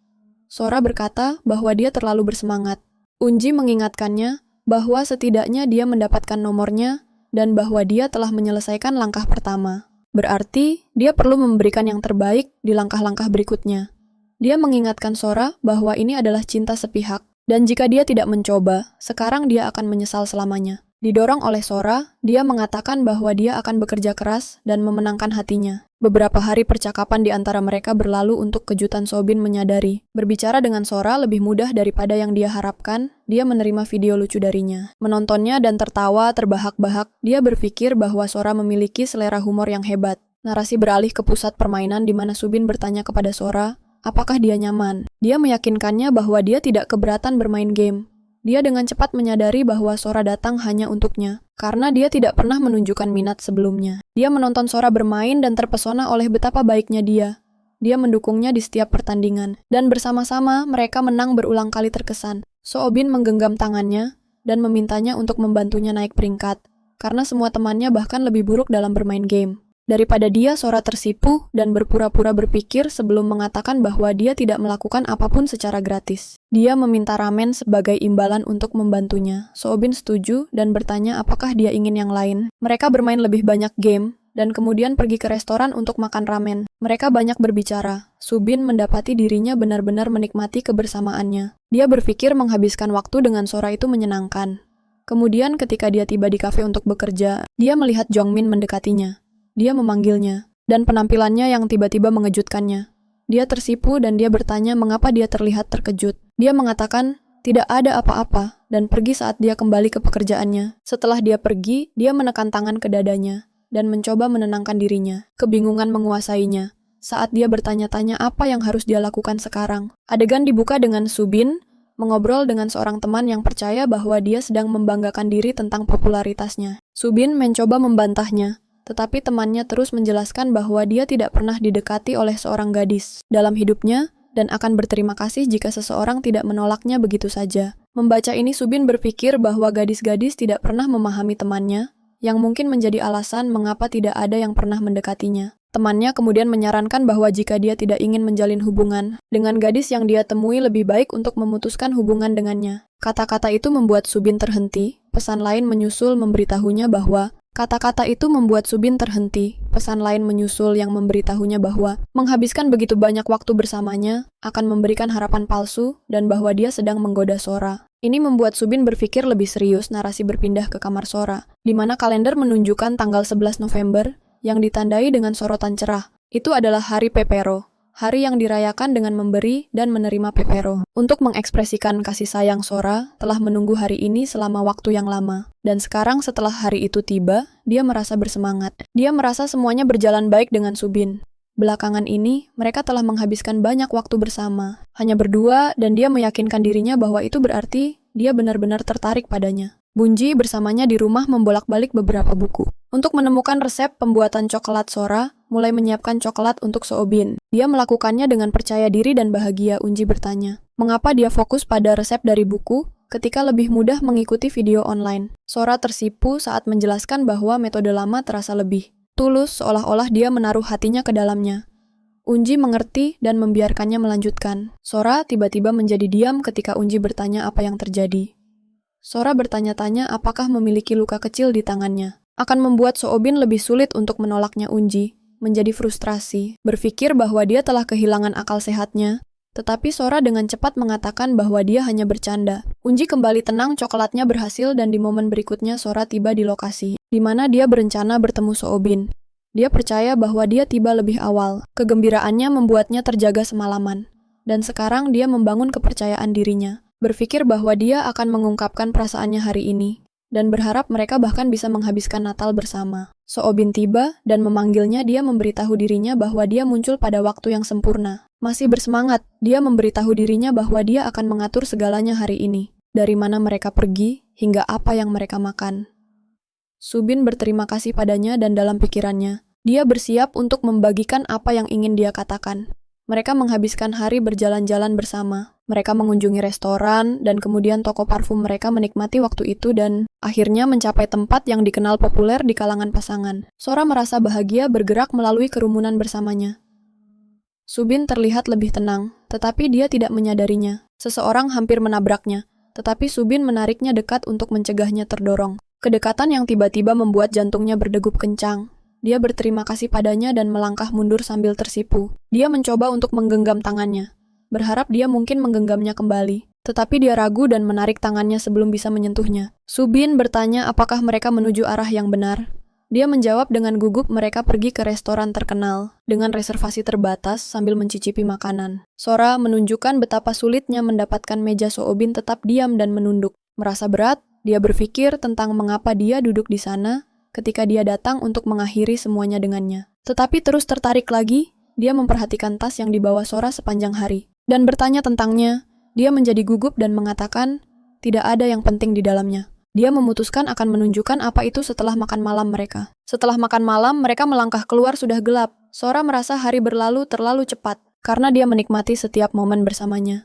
Sora berkata bahwa dia terlalu bersemangat. Unji mengingatkannya bahwa setidaknya dia mendapatkan nomornya dan bahwa dia telah menyelesaikan langkah pertama. Berarti dia perlu memberikan yang terbaik di langkah-langkah berikutnya. Dia mengingatkan Sora bahwa ini adalah cinta sepihak. Dan jika dia tidak mencoba, sekarang dia akan menyesal selamanya. Didorong oleh Sora, dia mengatakan bahwa dia akan bekerja keras dan memenangkan hatinya. Beberapa hari percakapan di antara mereka berlalu untuk kejutan Soobin menyadari. Berbicara dengan Sora lebih mudah daripada yang dia harapkan, dia menerima video lucu darinya. Menontonnya dan tertawa terbahak-bahak, dia berpikir bahwa Sora memiliki selera humor yang hebat. Narasi beralih ke pusat permainan di mana Subin bertanya kepada Sora, apakah dia nyaman? Dia meyakinkannya bahwa dia tidak keberatan bermain game. Dia dengan cepat menyadari bahwa Sora datang hanya untuknya, karena dia tidak pernah menunjukkan minat sebelumnya. Dia menonton Sora bermain dan terpesona oleh betapa baiknya dia. Dia mendukungnya di setiap pertandingan, dan bersama-sama mereka menang berulang kali terkesan. Soobin menggenggam tangannya, dan memintanya untuk membantunya naik peringkat, karena semua temannya bahkan lebih buruk dalam bermain game. Daripada dia, Sora tersipu dan berpura-pura berpikir sebelum mengatakan bahwa dia tidak melakukan apapun secara gratis. Dia meminta ramen sebagai imbalan untuk membantunya. Soobin setuju dan bertanya apakah dia ingin yang lain. Mereka bermain lebih banyak game, dan kemudian pergi ke restoran untuk makan ramen. Mereka banyak berbicara. Subin mendapati dirinya benar-benar menikmati kebersamaannya. Dia berpikir menghabiskan waktu dengan Sora itu menyenangkan. Kemudian ketika dia tiba di kafe untuk bekerja, dia melihat Jongmin mendekatinya. Dia memanggilnya, dan penampilannya yang tiba-tiba mengejutkannya. Dia tersipu dan dia bertanya mengapa dia terlihat terkejut. Dia mengatakan, tidak ada apa-apa, dan pergi saat dia kembali ke pekerjaannya. Setelah dia pergi, dia menekan tangan ke dadanya, dan mencoba menenangkan dirinya. Kebingungan menguasainya. Saat dia bertanya-tanya apa yang harus dia lakukan sekarang. Adegan dibuka dengan Subin mengobrol dengan seorang teman yang percaya bahwa dia sedang membanggakan diri tentang popularitasnya. Subin mencoba membantahnya, tetapi temannya terus menjelaskan bahwa dia tidak pernah didekati oleh seorang gadis dalam hidupnya dan akan berterima kasih jika seseorang tidak menolaknya begitu saja. Membaca ini Subin berpikir bahwa gadis-gadis tidak pernah memahami temannya, yang mungkin menjadi alasan mengapa tidak ada yang pernah mendekatinya. Temannya kemudian menyarankan bahwa jika dia tidak ingin menjalin hubungan dengan gadis yang dia temui, lebih baik untuk memutuskan hubungan dengannya. Kata-kata itu membuat Subin terhenti. Pesan lain menyusul memberitahunya bahwa Pesan lain menyusul yang memberitahunya bahwa menghabiskan begitu banyak waktu bersamanya akan memberikan harapan palsu dan bahwa dia sedang menggoda Sora. Ini membuat Subin berpikir lebih serius. Narasi berpindah ke kamar Sora, di mana kalender menunjukkan tanggal 11 November yang ditandai dengan sorotan cerah. Itu adalah hari Pepero, hari yang dirayakan dengan memberi dan menerima Pepero. Untuk mengekspresikan kasih sayang, Sora telah menunggu hari ini selama waktu yang lama. Dan sekarang setelah hari itu tiba, dia merasa bersemangat. Dia merasa semuanya berjalan baik dengan Subin. Belakangan ini, mereka telah menghabiskan banyak waktu bersama, hanya berdua, dan dia meyakinkan dirinya bahwa itu berarti dia benar-benar tertarik padanya. Bunji bersamanya di rumah membolak-balik beberapa buku. Untuk menemukan resep pembuatan coklat, Sora mulai menyiapkan coklat untuk Soobin. Dia melakukannya dengan percaya diri dan bahagia. Unji bertanya, mengapa dia fokus pada resep dari buku ketika lebih mudah mengikuti video online? Sora tersipu saat menjelaskan bahwa metode lama terasa lebih tulus, seolah-olah dia menaruh hatinya ke dalamnya. Unji mengerti dan membiarkannya melanjutkan. Sora tiba-tiba menjadi diam ketika Unji bertanya apa yang terjadi. Sora bertanya-tanya apakah memiliki luka kecil di tangannya. Akan membuat Soobin lebih sulit untuk menolaknya. Unji menjadi frustrasi, berpikir bahwa dia telah kehilangan akal sehatnya. Tetapi Sora dengan cepat mengatakan bahwa dia hanya bercanda. Unji kembali tenang, coklatnya berhasil, dan di momen berikutnya Sora tiba di lokasi, di mana dia berencana bertemu Soobin. Dia percaya bahwa dia tiba lebih awal. Kegembiraannya membuatnya terjaga semalaman. Dan sekarang dia membangun kepercayaan dirinya. Berpikir bahwa dia akan mengungkapkan perasaannya hari ini, dan berharap mereka bahkan bisa menghabiskan Natal bersama. Soobin tiba dan memanggilnya. Dia memberitahu dirinya bahwa dia muncul pada waktu yang sempurna. Masih bersemangat, dia memberitahu dirinya bahwa dia akan mengatur segalanya hari ini. Dari mana mereka pergi, hingga apa yang mereka makan. Subin berterima kasih padanya dan dalam pikirannya, dia bersiap untuk membagikan apa yang ingin dia katakan. Mereka menghabiskan hari berjalan-jalan bersama. Mereka mengunjungi restoran, dan kemudian toko parfum. Mereka menikmati waktu itu dan akhirnya mencapai tempat yang dikenal populer di kalangan pasangan. Sora merasa bahagia bergerak melalui kerumunan bersamanya. Subin terlihat lebih tenang, tetapi dia tidak menyadarinya. Seseorang hampir menabraknya, tetapi Subin menariknya dekat untuk mencegahnya terdorong. Kedekatan yang tiba-tiba membuat jantungnya berdegup kencang. Dia berterima kasih padanya dan melangkah mundur sambil tersipu. Dia mencoba untuk menggenggam tangannya, berharap dia mungkin menggenggamnya kembali. Tetapi dia ragu dan menarik tangannya sebelum bisa menyentuhnya. Subin bertanya apakah mereka menuju arah yang benar. Dia menjawab dengan gugup. Mereka pergi ke restoran terkenal, dengan reservasi terbatas sambil mencicipi makanan. Sora menunjukkan betapa sulitnya mendapatkan meja. Soobin tetap diam dan menunduk. Merasa berat, dia berpikir tentang mengapa dia duduk di sana ketika dia datang untuk mengakhiri semuanya dengannya. Tetapi terus tertarik lagi, dia memperhatikan tas yang dibawa Sora sepanjang hari, dan bertanya tentangnya. Dia menjadi gugup dan mengatakan, tidak ada yang penting di dalamnya. Dia memutuskan akan menunjukkan apa itu setelah makan malam mereka. Setelah makan malam, mereka melangkah keluar sudah gelap. Sora merasa hari berlalu terlalu cepat, karena dia menikmati setiap momen bersamanya.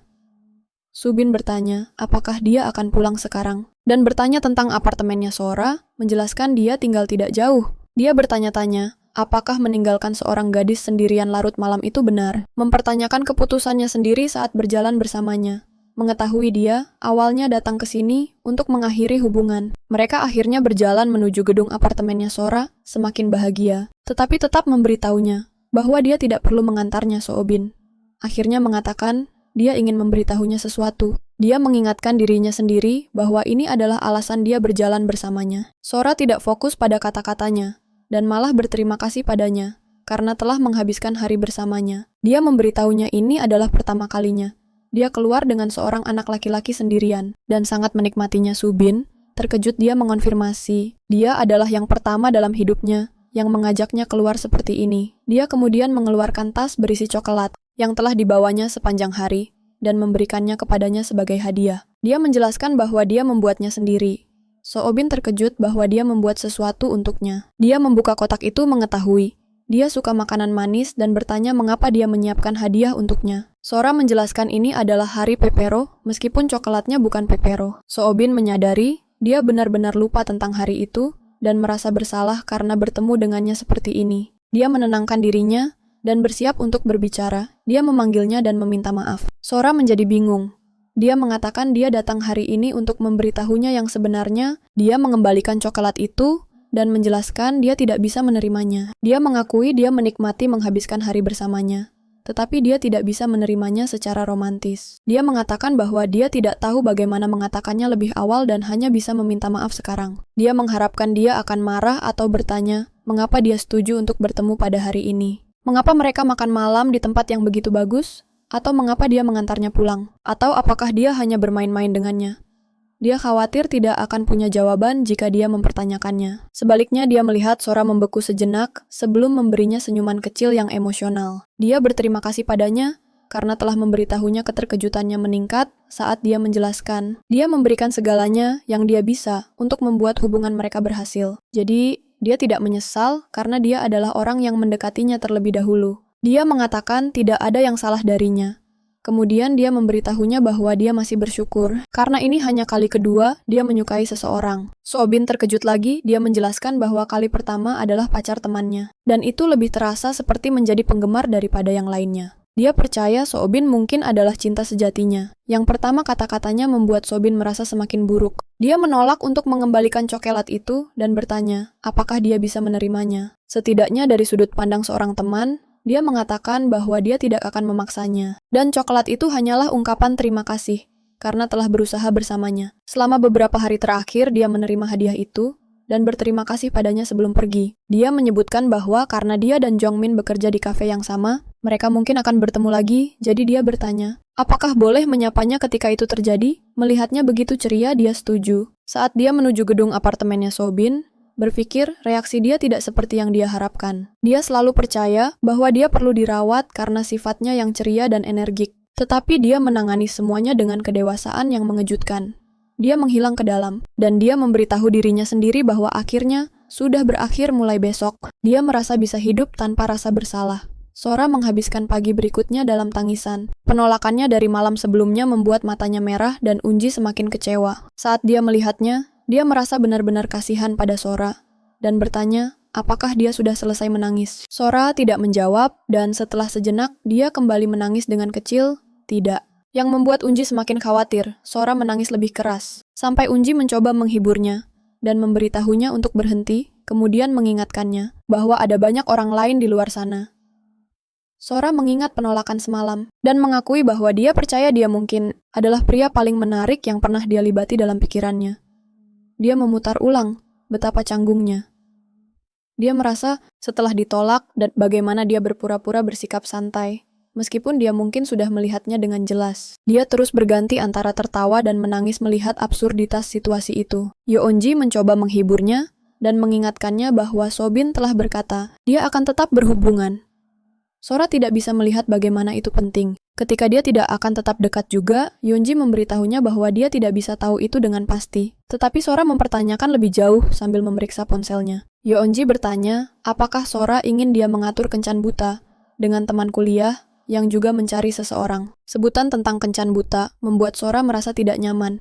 Subin bertanya, apakah dia akan pulang sekarang? Dan bertanya tentang apartemennya Sora, menjelaskan dia tinggal tidak jauh. Dia bertanya-tanya, apakah meninggalkan seorang gadis sendirian larut malam itu benar. Mempertanyakan keputusannya sendiri saat berjalan bersamanya. Mengetahui dia, awalnya datang ke sini untuk mengakhiri hubungan. Mereka akhirnya berjalan menuju gedung apartemennya Sora, semakin bahagia. Tetapi tetap memberitahunya bahwa dia tidak perlu mengantarnya Soobin. Akhirnya mengatakan, dia ingin memberitahunya sesuatu. Dia mengingatkan dirinya sendiri bahwa ini adalah alasan dia berjalan bersamanya. Sora tidak fokus pada kata-katanya, dan malah berterima kasih padanya, karena telah menghabiskan hari bersamanya. Dia memberitahunya ini adalah pertama kalinya. Dia keluar dengan seorang anak laki-laki sendirian, dan sangat menikmatinya. Subin, terkejut dia mengonfirmasi, dia adalah yang pertama dalam hidupnya, yang mengajaknya keluar seperti ini. Dia kemudian mengeluarkan tas berisi coklat, yang telah dibawanya sepanjang hari, dan memberikannya kepadanya sebagai hadiah. Dia menjelaskan bahwa dia membuatnya sendiri. Soobin terkejut bahwa dia membuat sesuatu untuknya. Dia membuka kotak itu mengetahui. Dia suka makanan manis dan bertanya mengapa dia menyiapkan hadiah untuknya. Sora menjelaskan ini adalah hari Pepero, meskipun coklatnya bukan Pepero. Soobin menyadari, dia benar-benar lupa tentang hari itu, dan merasa bersalah karena bertemu dengannya seperti ini. Dia menenangkan dirinya, dan bersiap untuk berbicara. Dia memanggilnya dan meminta maaf. Sora menjadi bingung. Dia mengatakan dia datang hari ini untuk memberitahunya yang sebenarnya. Dia mengembalikan coklat itu dan menjelaskan dia tidak bisa menerimanya. Dia mengakui dia menikmati menghabiskan hari bersamanya, tetapi dia tidak bisa menerimanya secara romantis. Dia mengatakan bahwa dia tidak tahu bagaimana mengatakannya lebih awal dan hanya bisa meminta maaf sekarang. Dia mengharapkan dia akan marah atau bertanya mengapa dia setuju untuk bertemu pada hari ini. Mengapa mereka makan malam di tempat yang begitu bagus? Atau mengapa dia mengantarnya pulang? Atau apakah dia hanya bermain-main dengannya? Dia khawatir tidak akan punya jawaban jika dia mempertanyakannya. Sebaliknya dia melihat Sora membeku sejenak sebelum memberinya senyuman kecil yang emosional. Dia berterima kasih padanya karena telah memberitahunya keterkejutannya meningkat saat dia menjelaskan. Dia memberikan segalanya yang dia bisa untuk membuat hubungan mereka berhasil. Jadi, dia tidak menyesal karena dia adalah orang yang mendekatinya terlebih dahulu. Dia mengatakan tidak ada yang salah darinya. Kemudian dia memberitahunya bahwa dia masih bersyukur, karena ini hanya kali kedua dia menyukai seseorang. Soobin terkejut lagi, dia menjelaskan bahwa kali pertama adalah pacar temannya, dan itu lebih terasa seperti menjadi penggemar daripada yang lainnya. Dia percaya Soobin mungkin adalah cinta sejatinya. Yang pertama kata-katanya membuat Soobin merasa semakin buruk. Dia menolak untuk mengembalikan coklat itu dan bertanya, apakah dia bisa menerimanya. Setidaknya dari sudut pandang seorang teman, dia mengatakan bahwa dia tidak akan memaksanya. Dan coklat itu hanyalah ungkapan terima kasih, karena telah berusaha bersamanya. Selama beberapa hari terakhir, dia menerima hadiah itu, dan berterima kasih padanya sebelum pergi. Dia menyebutkan bahwa karena dia dan Jongmin bekerja di kafe yang sama, mereka mungkin akan bertemu lagi, jadi dia bertanya, apakah boleh menyapanya ketika itu terjadi? Melihatnya begitu ceria, dia setuju. Saat dia menuju gedung apartemennya Soobin, berpikir reaksi dia tidak seperti yang dia harapkan. Dia selalu percaya bahwa dia perlu dirawat karena sifatnya yang ceria dan energik. Tetapi dia menangani semuanya dengan kedewasaan yang mengejutkan. Dia menghilang ke dalam, dan dia memberitahu dirinya sendiri bahwa akhirnya sudah berakhir mulai besok. Dia merasa bisa hidup tanpa rasa bersalah. Sora menghabiskan pagi berikutnya dalam tangisan. Penolakannya dari malam sebelumnya membuat matanya merah dan Unji semakin kecewa. Saat dia melihatnya, dia merasa benar-benar kasihan pada Sora, dan bertanya, apakah dia sudah selesai menangis? Sora tidak menjawab, dan setelah sejenak, dia kembali menangis dengan kecil, tidak. Yang membuat Unji semakin khawatir, Sora menangis lebih keras. Sampai Unji mencoba menghiburnya, dan memberitahunya untuk berhenti, kemudian mengingatkannya, bahwa ada banyak orang lain di luar sana. Sora mengingat penolakan semalam, dan mengakui bahwa dia percaya dia mungkin adalah pria paling menarik yang pernah dia libati dalam pikirannya. Dia memutar ulang betapa canggungnya. Dia merasa setelah ditolak dan bagaimana dia berpura-pura bersikap santai, meskipun dia mungkin sudah melihatnya dengan jelas. Dia terus berganti antara tertawa dan menangis melihat absurditas situasi itu. Yeonji mencoba menghiburnya dan mengingatkannya bahwa Soobin telah berkata, dia akan tetap berhubungan. Sora tidak bisa melihat bagaimana itu penting. Ketika dia tidak akan tetap dekat juga, Yeonji memberitahunya bahwa dia tidak bisa tahu itu dengan pasti. Tetapi Sora mempertanyakan lebih jauh sambil memeriksa ponselnya. Yeonji bertanya, apakah Sora ingin dia mengatur kencan buta dengan teman kuliah yang juga mencari seseorang. Sebutan tentang kencan buta membuat Sora merasa tidak nyaman.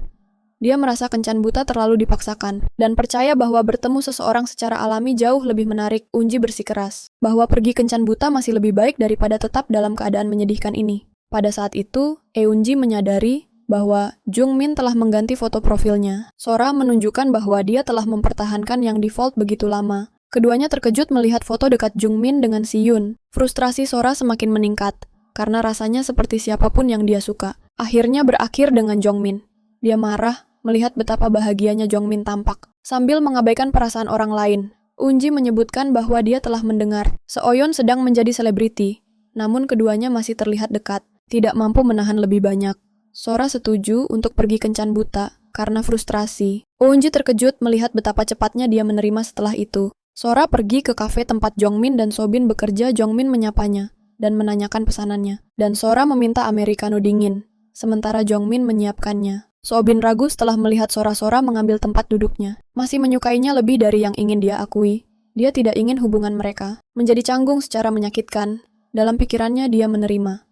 Dia merasa kencan buta terlalu dipaksakan, dan percaya bahwa bertemu seseorang secara alami jauh lebih menarik. Unji bersikeras bahwa pergi kencan buta masih lebih baik daripada tetap dalam keadaan menyedihkan ini. Pada saat itu, Eunji menyadari bahwa Jungmin telah mengganti foto profilnya. Sora menunjukkan bahwa dia telah mempertahankan yang default begitu lama. Keduanya terkejut melihat foto dekat Jungmin dengan Si Yun. Frustrasi Sora semakin meningkat, karena rasanya seperti siapapun yang dia suka. Akhirnya berakhir dengan Jongmin. Dia marah melihat betapa bahagianya Jongmin tampak. Sambil mengabaikan perasaan orang lain, Unji menyebutkan bahwa dia telah mendengar Seoyeon sedang menjadi selebriti, namun keduanya masih terlihat dekat, tidak mampu menahan lebih banyak. Sora setuju untuk pergi kencan buta karena frustrasi. Unji terkejut melihat betapa cepatnya dia menerima setelah itu. Sora pergi ke kafe tempat Jongmin dan Sobin bekerja. Jongmin menyapanya dan menanyakan pesanannya, dan Sora meminta americano dingin, sementara Jongmin menyiapkannya. Sobin ragu setelah melihat Sora mengambil tempat duduknya. Masih menyukainya lebih dari yang ingin dia akui. Dia tidak ingin hubungan mereka menjadi canggung secara menyakitkan. Dalam pikirannya dia menerima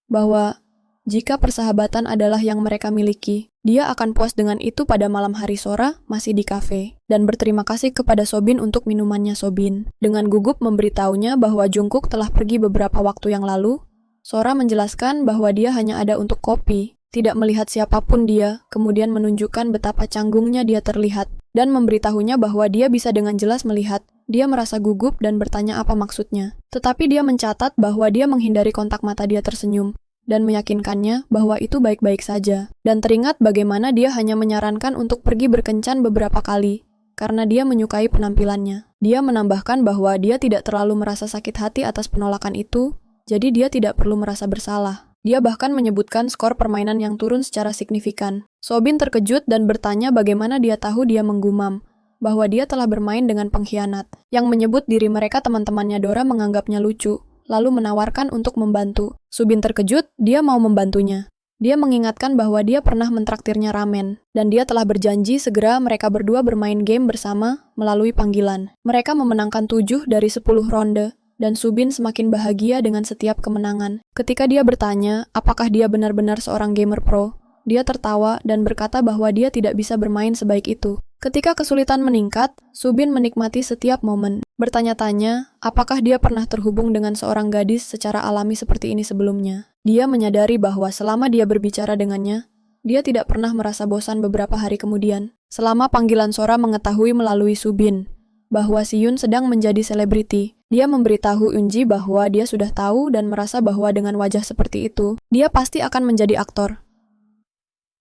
bahwa jika persahabatan adalah yang mereka miliki, dia akan puas dengan itu. Pada malam hari Sora masih di kafe dan berterima kasih kepada Sobin untuk minumannya. Sobin dengan gugup memberitahunya bahwa Jungkook telah pergi beberapa waktu yang lalu. Sora menjelaskan bahwa dia hanya ada untuk kopi, tidak melihat siapapun dia, kemudian menunjukkan betapa canggungnya dia terlihat, dan memberitahunya bahwa dia bisa dengan jelas melihat. Dia merasa gugup dan bertanya apa maksudnya. Tetapi dia mencatat bahwa dia menghindari kontak mata. Dia tersenyum dan meyakinkannya bahwa itu baik-baik saja. Dan teringat bagaimana dia hanya menyarankan untuk pergi berkencan beberapa kali, karena dia menyukai penampilannya. Dia menambahkan bahwa dia tidak terlalu merasa sakit hati atas penolakan itu, jadi dia tidak perlu merasa bersalah. Dia bahkan menyebutkan skor permainan yang turun secara signifikan. Sobin terkejut dan bertanya bagaimana dia tahu. Dia menggumam bahwa dia telah bermain dengan pengkhianat, yang menyebut diri mereka teman-temannya. Dora menganggapnya lucu, lalu menawarkan untuk membantu. Subin terkejut, dia mau membantunya. Dia mengingatkan bahwa dia pernah mentraktirnya ramen, dan dia telah berjanji segera mereka berdua bermain game bersama melalui panggilan. Mereka memenangkan 7 dari 10 ronde, dan Subin semakin bahagia dengan setiap kemenangan. Ketika dia bertanya apakah dia benar-benar seorang gamer pro, dia tertawa dan berkata bahwa dia tidak bisa bermain sebaik itu. Ketika kesulitan meningkat, Subin menikmati setiap momen. Bertanya-tanya apakah dia pernah terhubung dengan seorang gadis secara alami seperti ini sebelumnya. Dia menyadari bahwa selama dia berbicara dengannya, dia tidak pernah merasa bosan. Beberapa hari kemudian, selama panggilan Sora mengetahui melalui Subin bahwa Si Yun sedang menjadi selebriti, dia memberitahu Unji bahwa dia sudah tahu dan merasa bahwa dengan wajah seperti itu, dia pasti akan menjadi aktor.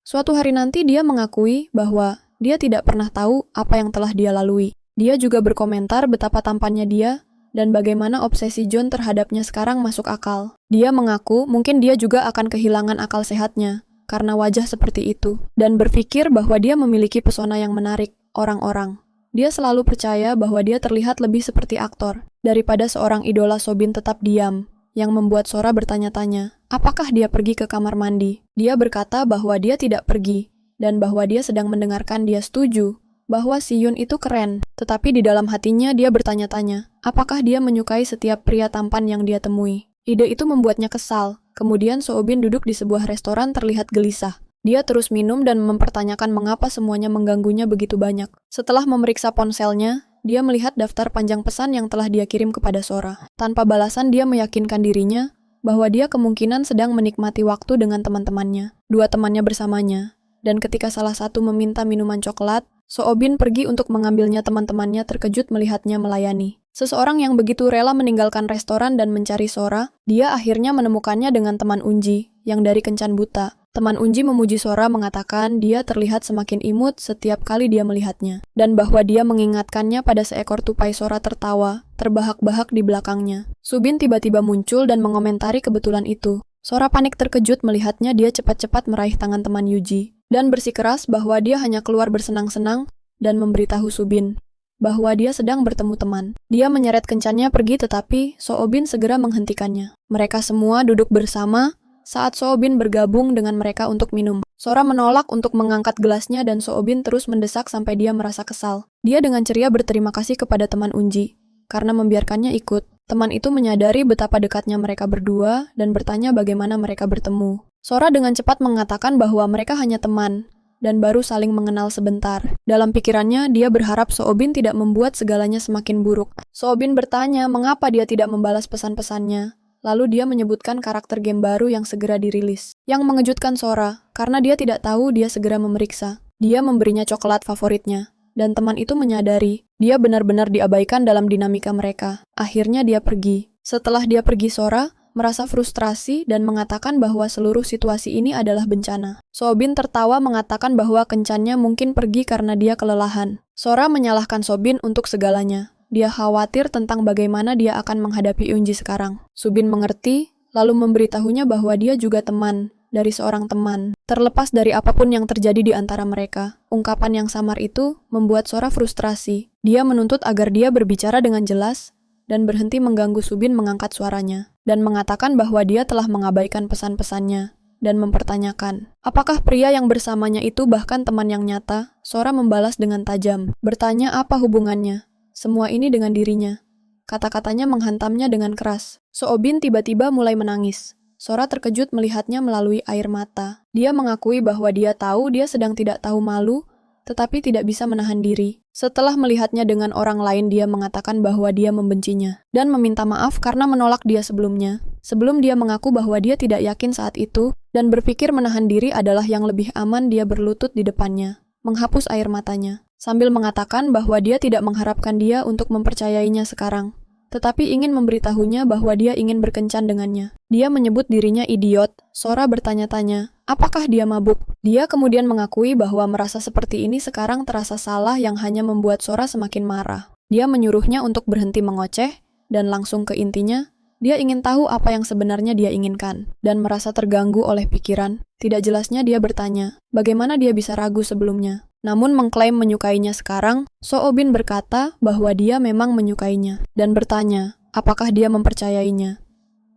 Suatu hari nanti dia mengakui bahwa dia tidak pernah tahu apa yang telah dia lalui. Dia juga berkomentar betapa tampannya dia dan bagaimana obsesi John terhadapnya sekarang masuk akal. Dia mengaku mungkin dia juga akan kehilangan akal sehatnya karena wajah seperti itu, dan berpikir bahwa dia memiliki pesona yang menarik orang-orang. Dia selalu percaya bahwa dia terlihat lebih seperti aktor daripada seorang idola. Sobin tetap diam, yang membuat Sora bertanya-tanya, apakah dia pergi ke kamar mandi? Dia berkata bahwa dia tidak pergi, dan bahwa dia sedang mendengarkan. Dia setuju bahwa Si Yun itu keren, tetapi di dalam hatinya dia bertanya-tanya, apakah dia menyukai setiap pria tampan yang dia temui? Ide itu membuatnya kesal. Kemudian Soobin duduk di sebuah restoran terlihat gelisah. Dia terus minum dan mempertanyakan mengapa semuanya mengganggunya begitu banyak. Setelah memeriksa ponselnya, dia melihat daftar panjang pesan yang telah dia kirim kepada Sora. Tanpa balasan, dia meyakinkan dirinya bahwa dia kemungkinan sedang menikmati waktu dengan teman-temannya. 2 temannya bersamanya. Dan ketika salah satu meminta minuman coklat, Soobin pergi untuk mengambilnya. Teman-temannya terkejut melihatnya melayani. Seseorang yang begitu rela meninggalkan restoran dan mencari Sora, dia akhirnya menemukannya dengan teman Unji yang dari kencan buta. Teman Unji memuji Sora, mengatakan dia terlihat semakin imut setiap kali dia melihatnya, dan bahwa dia mengingatkannya pada seekor tupai. Sora tertawa, terbahak-bahak di belakangnya. Subin tiba-tiba muncul dan mengomentari kebetulan itu. Sora panik terkejut melihatnya. Dia cepat-cepat meraih tangan teman Yuji, dan bersikeras bahwa dia hanya keluar bersenang-senang, dan memberitahu Subin bahwa dia sedang bertemu teman. Dia menyeret kencannya pergi, tetapi Soobin segera menghentikannya. Mereka semua duduk bersama saat Soobin bergabung dengan mereka untuk minum. Sora menolak untuk mengangkat gelasnya dan Soobin terus mendesak sampai dia merasa kesal. Dia dengan ceria berterima kasih kepada teman Unji karena membiarkannya ikut. Teman itu menyadari betapa dekatnya mereka berdua dan bertanya bagaimana mereka bertemu. Sora dengan cepat mengatakan bahwa mereka hanya teman dan baru saling mengenal sebentar. Dalam pikirannya, dia berharap Soobin tidak membuat segalanya semakin buruk. Soobin bertanya mengapa dia tidak membalas pesan-pesannya. Lalu dia menyebutkan karakter game baru yang segera dirilis. Yang mengejutkan Sora, karena dia tidak tahu dia segera memeriksa. Dia memberinya coklat favoritnya. Dan teman itu menyadari, dia benar-benar diabaikan dalam dinamika mereka. Akhirnya dia pergi. Setelah dia pergi, Sora merasa frustrasi dan mengatakan bahwa seluruh situasi ini adalah bencana. Soobin tertawa mengatakan bahwa kencannya mungkin pergi karena dia kelelahan. Sora menyalahkan Soobin untuk segalanya. Dia khawatir tentang bagaimana dia akan menghadapi Eunji sekarang. Soobin mengerti, lalu memberitahunya bahwa dia juga teman dari seorang teman. Terlepas dari apapun yang terjadi di antara mereka, ungkapan yang samar itu membuat Sora frustrasi. Dia menuntut agar dia berbicara dengan jelas dan berhenti mengganggu Soobin mengangkat suaranya, dan mengatakan bahwa dia telah mengabaikan pesan-pesannya, dan mempertanyakan, apakah pria yang bersamanya itu bahkan teman yang nyata? Sora membalas dengan tajam, bertanya apa hubungannya semua ini dengan dirinya. Kata-katanya menghantamnya dengan keras. Soobin tiba-tiba mulai menangis. Sora terkejut melihatnya melalui air mata. Dia mengakui bahwa dia tahu dia sedang tidak tahu malu, tetapi tidak bisa menahan diri. Setelah melihatnya dengan orang lain, dia mengatakan bahwa dia membencinya dan meminta maaf karena menolak dia sebelumnya. Sebelum dia mengaku bahwa dia tidak yakin saat itu dan berpikir menahan diri adalah yang lebih aman, dia berlutut di depannya, menghapus air matanya, sambil mengatakan bahwa dia tidak mengharapkan dia untuk mempercayainya sekarang, tetapi ingin memberitahunya bahwa dia ingin berkencan dengannya. Dia menyebut dirinya idiot. Sora bertanya-tanya, apakah dia mabuk? Dia kemudian mengakui bahwa merasa seperti ini sekarang terasa salah yang hanya membuat Sora semakin marah. Dia menyuruhnya untuk berhenti mengoceh dan langsung ke intinya. Dia ingin tahu apa yang sebenarnya dia inginkan dan merasa terganggu oleh pikiran. Tidak jelasnya dia bertanya, bagaimana dia bisa ragu sebelumnya. Namun mengklaim menyukainya sekarang, Soobin berkata bahwa dia memang menyukainya dan bertanya, apakah dia mempercayainya.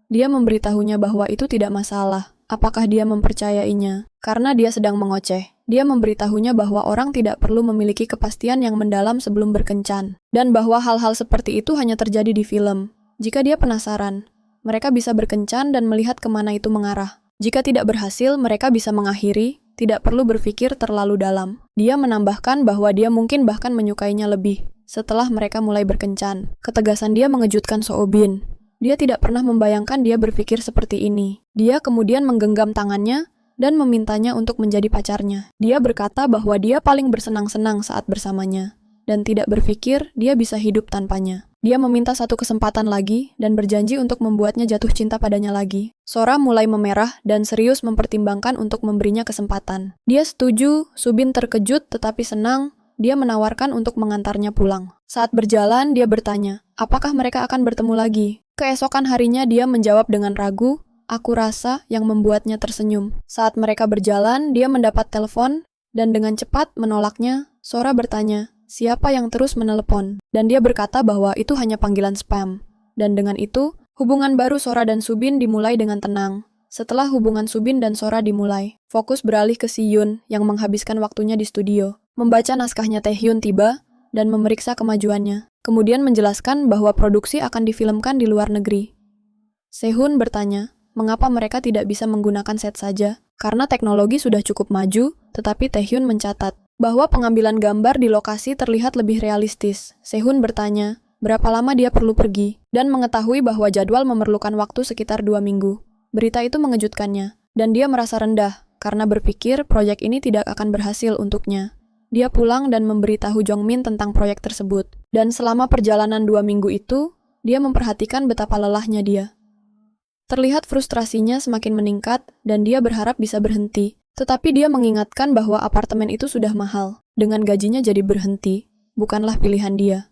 Dia memberitahunya bahwa itu tidak masalah. Apakah dia mempercayainya? Karena dia sedang mengoceh. Dia memberitahunya bahwa orang tidak perlu memiliki kepastian yang mendalam sebelum berkencan, dan bahwa hal-hal seperti itu hanya terjadi di film. Jika dia penasaran, mereka bisa berkencan dan melihat kemana itu mengarah. Jika tidak berhasil, mereka bisa mengakhiri, tidak perlu berpikir terlalu dalam. Dia menambahkan bahwa dia mungkin bahkan menyukainya lebih setelah mereka mulai berkencan. Ketegasan dia mengejutkan Soobin. Dia tidak pernah membayangkan dia berpikir seperti ini. Dia kemudian menggenggam tangannya dan memintanya untuk menjadi pacarnya. Dia berkata bahwa dia paling bersenang-senang saat bersamanya dan tidak berpikir dia bisa hidup tanpanya. Dia meminta satu kesempatan lagi dan berjanji untuk membuatnya jatuh cinta padanya lagi. Sora mulai memerah dan serius mempertimbangkan untuk memberinya kesempatan. Dia setuju. Soobin terkejut tetapi senang. Dia menawarkan untuk mengantarnya pulang. Saat berjalan, dia bertanya, apakah mereka akan bertemu lagi? Keesokan harinya dia menjawab dengan ragu, aku rasa, yang membuatnya tersenyum. Saat mereka berjalan, dia mendapat telepon dan dengan cepat menolaknya. Sora bertanya, siapa yang terus menelepon? Dan dia berkata bahwa itu hanya panggilan spam. Dan dengan itu, hubungan baru Sora dan Soobin dimulai dengan tenang. Setelah hubungan Soobin dan Sora dimulai, fokus beralih ke Si-Yun yang menghabiskan waktunya di studio. Membaca naskahnya Taehyun tiba dan memeriksa kemajuannya. Kemudian menjelaskan bahwa produksi akan difilmkan di luar negeri. Sehun bertanya, mengapa mereka tidak bisa menggunakan set saja? Karena teknologi sudah cukup maju, tetapi Taehyun mencatat bahwa pengambilan gambar di lokasi terlihat lebih realistis. Sehun bertanya, berapa lama dia perlu pergi? Dan mengetahui bahwa jadwal memerlukan waktu sekitar 2 minggu. Berita itu mengejutkannya, dan dia merasa rendah, karena berpikir proyek ini tidak akan berhasil untuknya. Dia pulang dan memberitahu Jongmin tentang proyek tersebut. Dan selama perjalanan 2 minggu itu, dia memperhatikan betapa lelahnya dia. Terlihat frustrasinya semakin meningkat dan dia berharap bisa berhenti. Tetapi dia mengingatkan bahwa apartemen itu sudah mahal. Dengan gajinya jadi berhenti, bukanlah pilihan dia.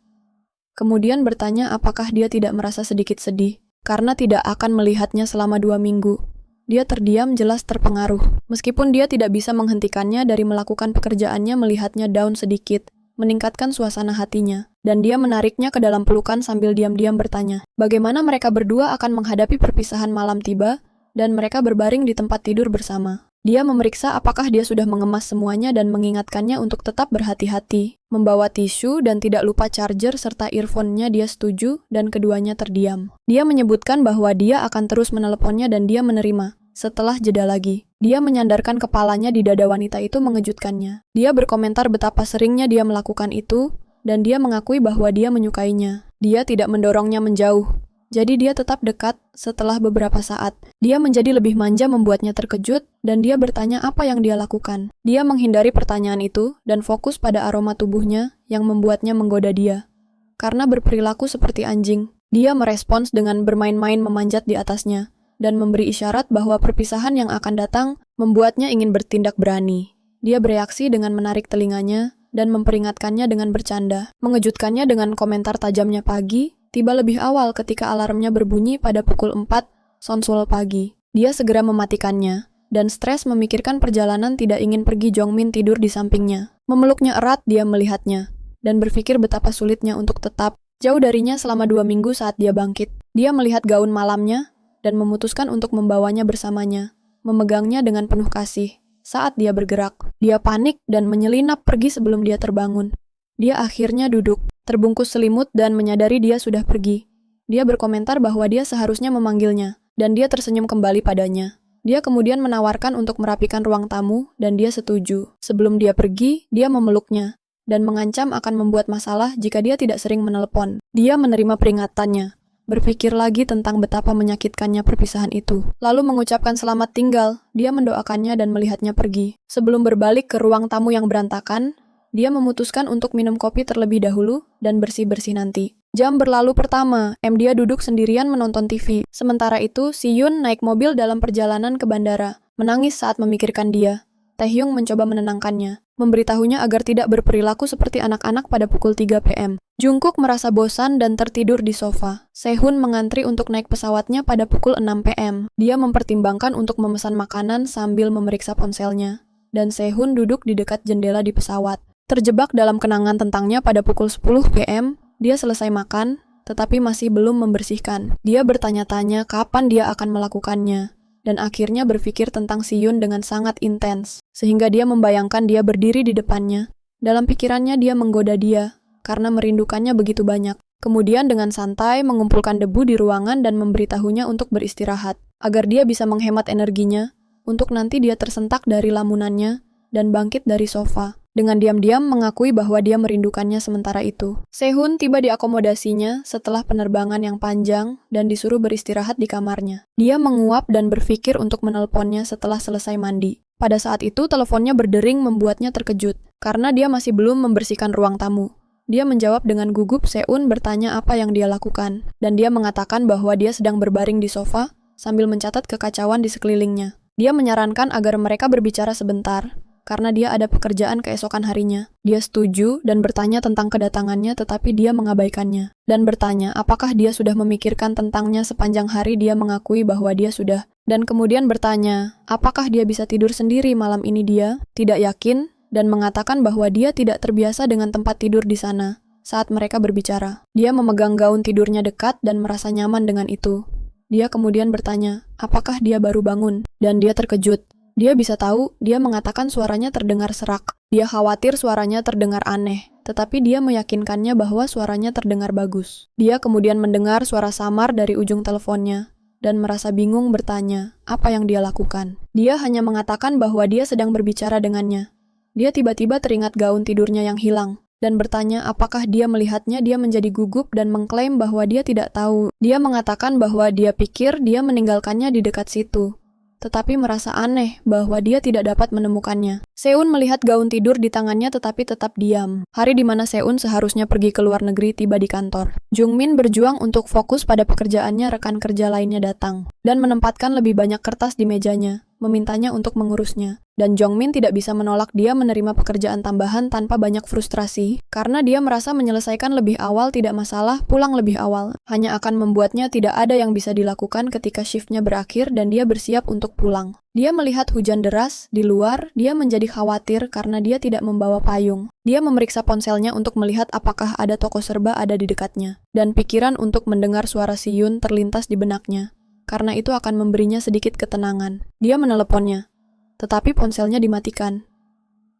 Kemudian bertanya apakah dia tidak merasa sedikit sedih, karena tidak akan melihatnya selama 2 minggu. Dia terdiam jelas terpengaruh. Meskipun dia tidak bisa menghentikannya dari melakukan pekerjaannya, melihatnya down sedikit, meningkatkan suasana hatinya. Dan dia menariknya ke dalam pelukan sambil diam-diam bertanya, bagaimana mereka berdua akan menghadapi perpisahan malam tiba, dan mereka berbaring di tempat tidur bersama. Dia memeriksa apakah dia sudah mengemas semuanya dan mengingatkannya untuk tetap berhati-hati. Membawa tisu dan tidak lupa charger serta earphone-nya. Dia setuju dan keduanya terdiam. Dia menyebutkan bahwa dia akan terus meneleponnya dan dia menerima. Setelah jeda lagi, dia menyandarkan kepalanya di dada wanita itu mengejutkannya. Dia berkomentar betapa seringnya dia melakukan itu, dan dia mengakui bahwa dia menyukainya. Dia tidak mendorongnya menjauh. Jadi dia tetap dekat. Setelah beberapa saat, dia menjadi lebih manja membuatnya terkejut, dan dia bertanya apa yang dia lakukan. Dia menghindari pertanyaan itu, dan fokus pada aroma tubuhnya yang membuatnya menggoda dia. Karena berperilaku seperti anjing, dia merespons dengan bermain-main memanjat di atasnya, dan memberi isyarat bahwa perpisahan yang akan datang membuatnya ingin bertindak berani. Dia bereaksi dengan menarik telinganya dan memperingatkannya dengan bercanda. Mengejutkannya dengan komentar tajamnya pagi, tiba lebih awal ketika alarmnya berbunyi pada pukul 4 Sonsul pagi. Dia segera mematikannya, dan stres memikirkan perjalanan tidak ingin pergi. Jongmin tidur di sampingnya. Memeluknya erat, dia melihatnya, dan berpikir betapa sulitnya untuk tetap jauh darinya selama 2 minggu saat dia bangkit. Dia melihat gaun malamnya, dan memutuskan untuk membawanya bersamanya, memegangnya dengan penuh kasih. Saat dia bergerak, dia panik dan menyelinap pergi sebelum dia terbangun. Dia akhirnya duduk, terbungkus selimut dan menyadari dia sudah pergi. Dia berkomentar bahwa dia seharusnya memanggilnya, dan dia tersenyum kembali padanya. Dia kemudian menawarkan untuk merapikan ruang tamu, dan dia setuju. Sebelum dia pergi, dia memeluknya, dan mengancam akan membuat masalah jika dia tidak sering menelepon. Dia menerima peringatannya, berpikir lagi tentang betapa menyakitkannya perpisahan itu. Lalu mengucapkan selamat tinggal, dia mendoakannya dan melihatnya pergi. Sebelum berbalik ke ruang tamu yang berantakan, dia memutuskan untuk minum kopi terlebih dahulu dan bersih-bersih nanti. Jam berlalu pertama, dia duduk sendirian menonton TV. Sementara itu, si Yun naik mobil dalam perjalanan ke bandara, menangis saat memikirkan dia. Taehyung mencoba menenangkannya, memberitahunya agar tidak berperilaku seperti anak-anak pada pukul 3 PM. Jungkook merasa bosan dan tertidur di sofa. Sehun mengantri untuk naik pesawatnya pada pukul 6 PM. Dia mempertimbangkan untuk memesan makanan sambil memeriksa ponselnya. Dan Sehun duduk di dekat jendela di pesawat. Terjebak dalam kenangan tentangnya pada pukul 10 PM, dia selesai makan, tetapi masih belum membersihkan. Dia bertanya-tanya kapan dia akan melakukannya. Dan akhirnya berpikir tentang si Yun dengan sangat intens, sehingga dia membayangkan dia berdiri di depannya. Dalam pikirannya dia menggoda dia, karena merindukannya begitu banyak. Kemudian dengan santai mengumpulkan debu di ruangan dan memberitahunya untuk beristirahat, agar dia bisa menghemat energinya, untuk nanti dia tersentak dari lamunannya, dan bangkit dari sofa. Dengan diam-diam mengakui bahwa dia merindukannya sementara itu. Sehun tiba di akomodasinya setelah penerbangan yang panjang dan disuruh beristirahat di kamarnya. Dia menguap dan berpikir untuk menelponnya setelah selesai mandi. Pada saat itu teleponnya berdering membuatnya terkejut, karena dia masih belum membersihkan ruang tamu. Dia menjawab dengan gugup. Sehun bertanya apa yang dia lakukan, dan dia mengatakan bahwa dia sedang berbaring di sofa sambil mencatat kekacauan di sekelilingnya. Dia menyarankan agar mereka berbicara sebentar, karena dia ada pekerjaan keesokan harinya. Dia setuju dan bertanya tentang kedatangannya, tetapi dia mengabaikannya. Dan bertanya apakah dia sudah memikirkan tentangnya sepanjang hari. Dia mengakui bahwa dia sudah. Dan kemudian bertanya apakah dia bisa tidur sendiri malam ini. Dia tidak yakin dan mengatakan bahwa dia tidak terbiasa dengan tempat tidur di sana saat mereka berbicara. Dia memegang gaun tidurnya dekat dan merasa nyaman dengan itu. Dia kemudian bertanya apakah dia baru bangun, dan dia terkejut. Dia bisa tahu, dia mengatakan suaranya terdengar serak. Dia khawatir suaranya terdengar aneh, tetapi dia meyakinkannya bahwa suaranya terdengar bagus. Dia kemudian mendengar suara samar dari ujung teleponnya, dan merasa bingung bertanya apa yang dia lakukan. Dia hanya mengatakan bahwa dia sedang berbicara dengannya. Dia tiba-tiba teringat gaun tidurnya yang hilang, dan bertanya apakah dia melihatnya. Dia menjadi gugup dan mengklaim bahwa dia tidak tahu. Dia mengatakan bahwa dia pikir dia meninggalkannya di dekat situ, tetapi merasa aneh bahwa dia tidak dapat menemukannya. Sehun melihat gaun tidur di tangannya tetapi tetap diam. Hari di mana Sehun seharusnya pergi ke luar negeri tiba di kantor. Jungmin berjuang untuk fokus pada pekerjaannya. Rekan kerja lainnya datang dan menempatkan lebih banyak kertas di mejanya, memintanya untuk mengurusnya. Dan Jongmin tidak bisa menolak dia menerima pekerjaan tambahan tanpa banyak frustrasi, karena dia merasa menyelesaikan lebih awal tidak masalah, pulang lebih awal hanya akan membuatnya tidak ada yang bisa dilakukan ketika shiftnya berakhir dan dia bersiap untuk pulang. Dia melihat hujan deras di luar. Dia menjadi khawatir karena dia tidak membawa payung. Dia memeriksa ponselnya untuk melihat apakah ada toko serba ada di dekatnya, dan pikiran untuk mendengar suara si Yun terlintas di benaknya, karena itu akan memberinya sedikit ketenangan. Dia meneleponnya, tetapi ponselnya dimatikan.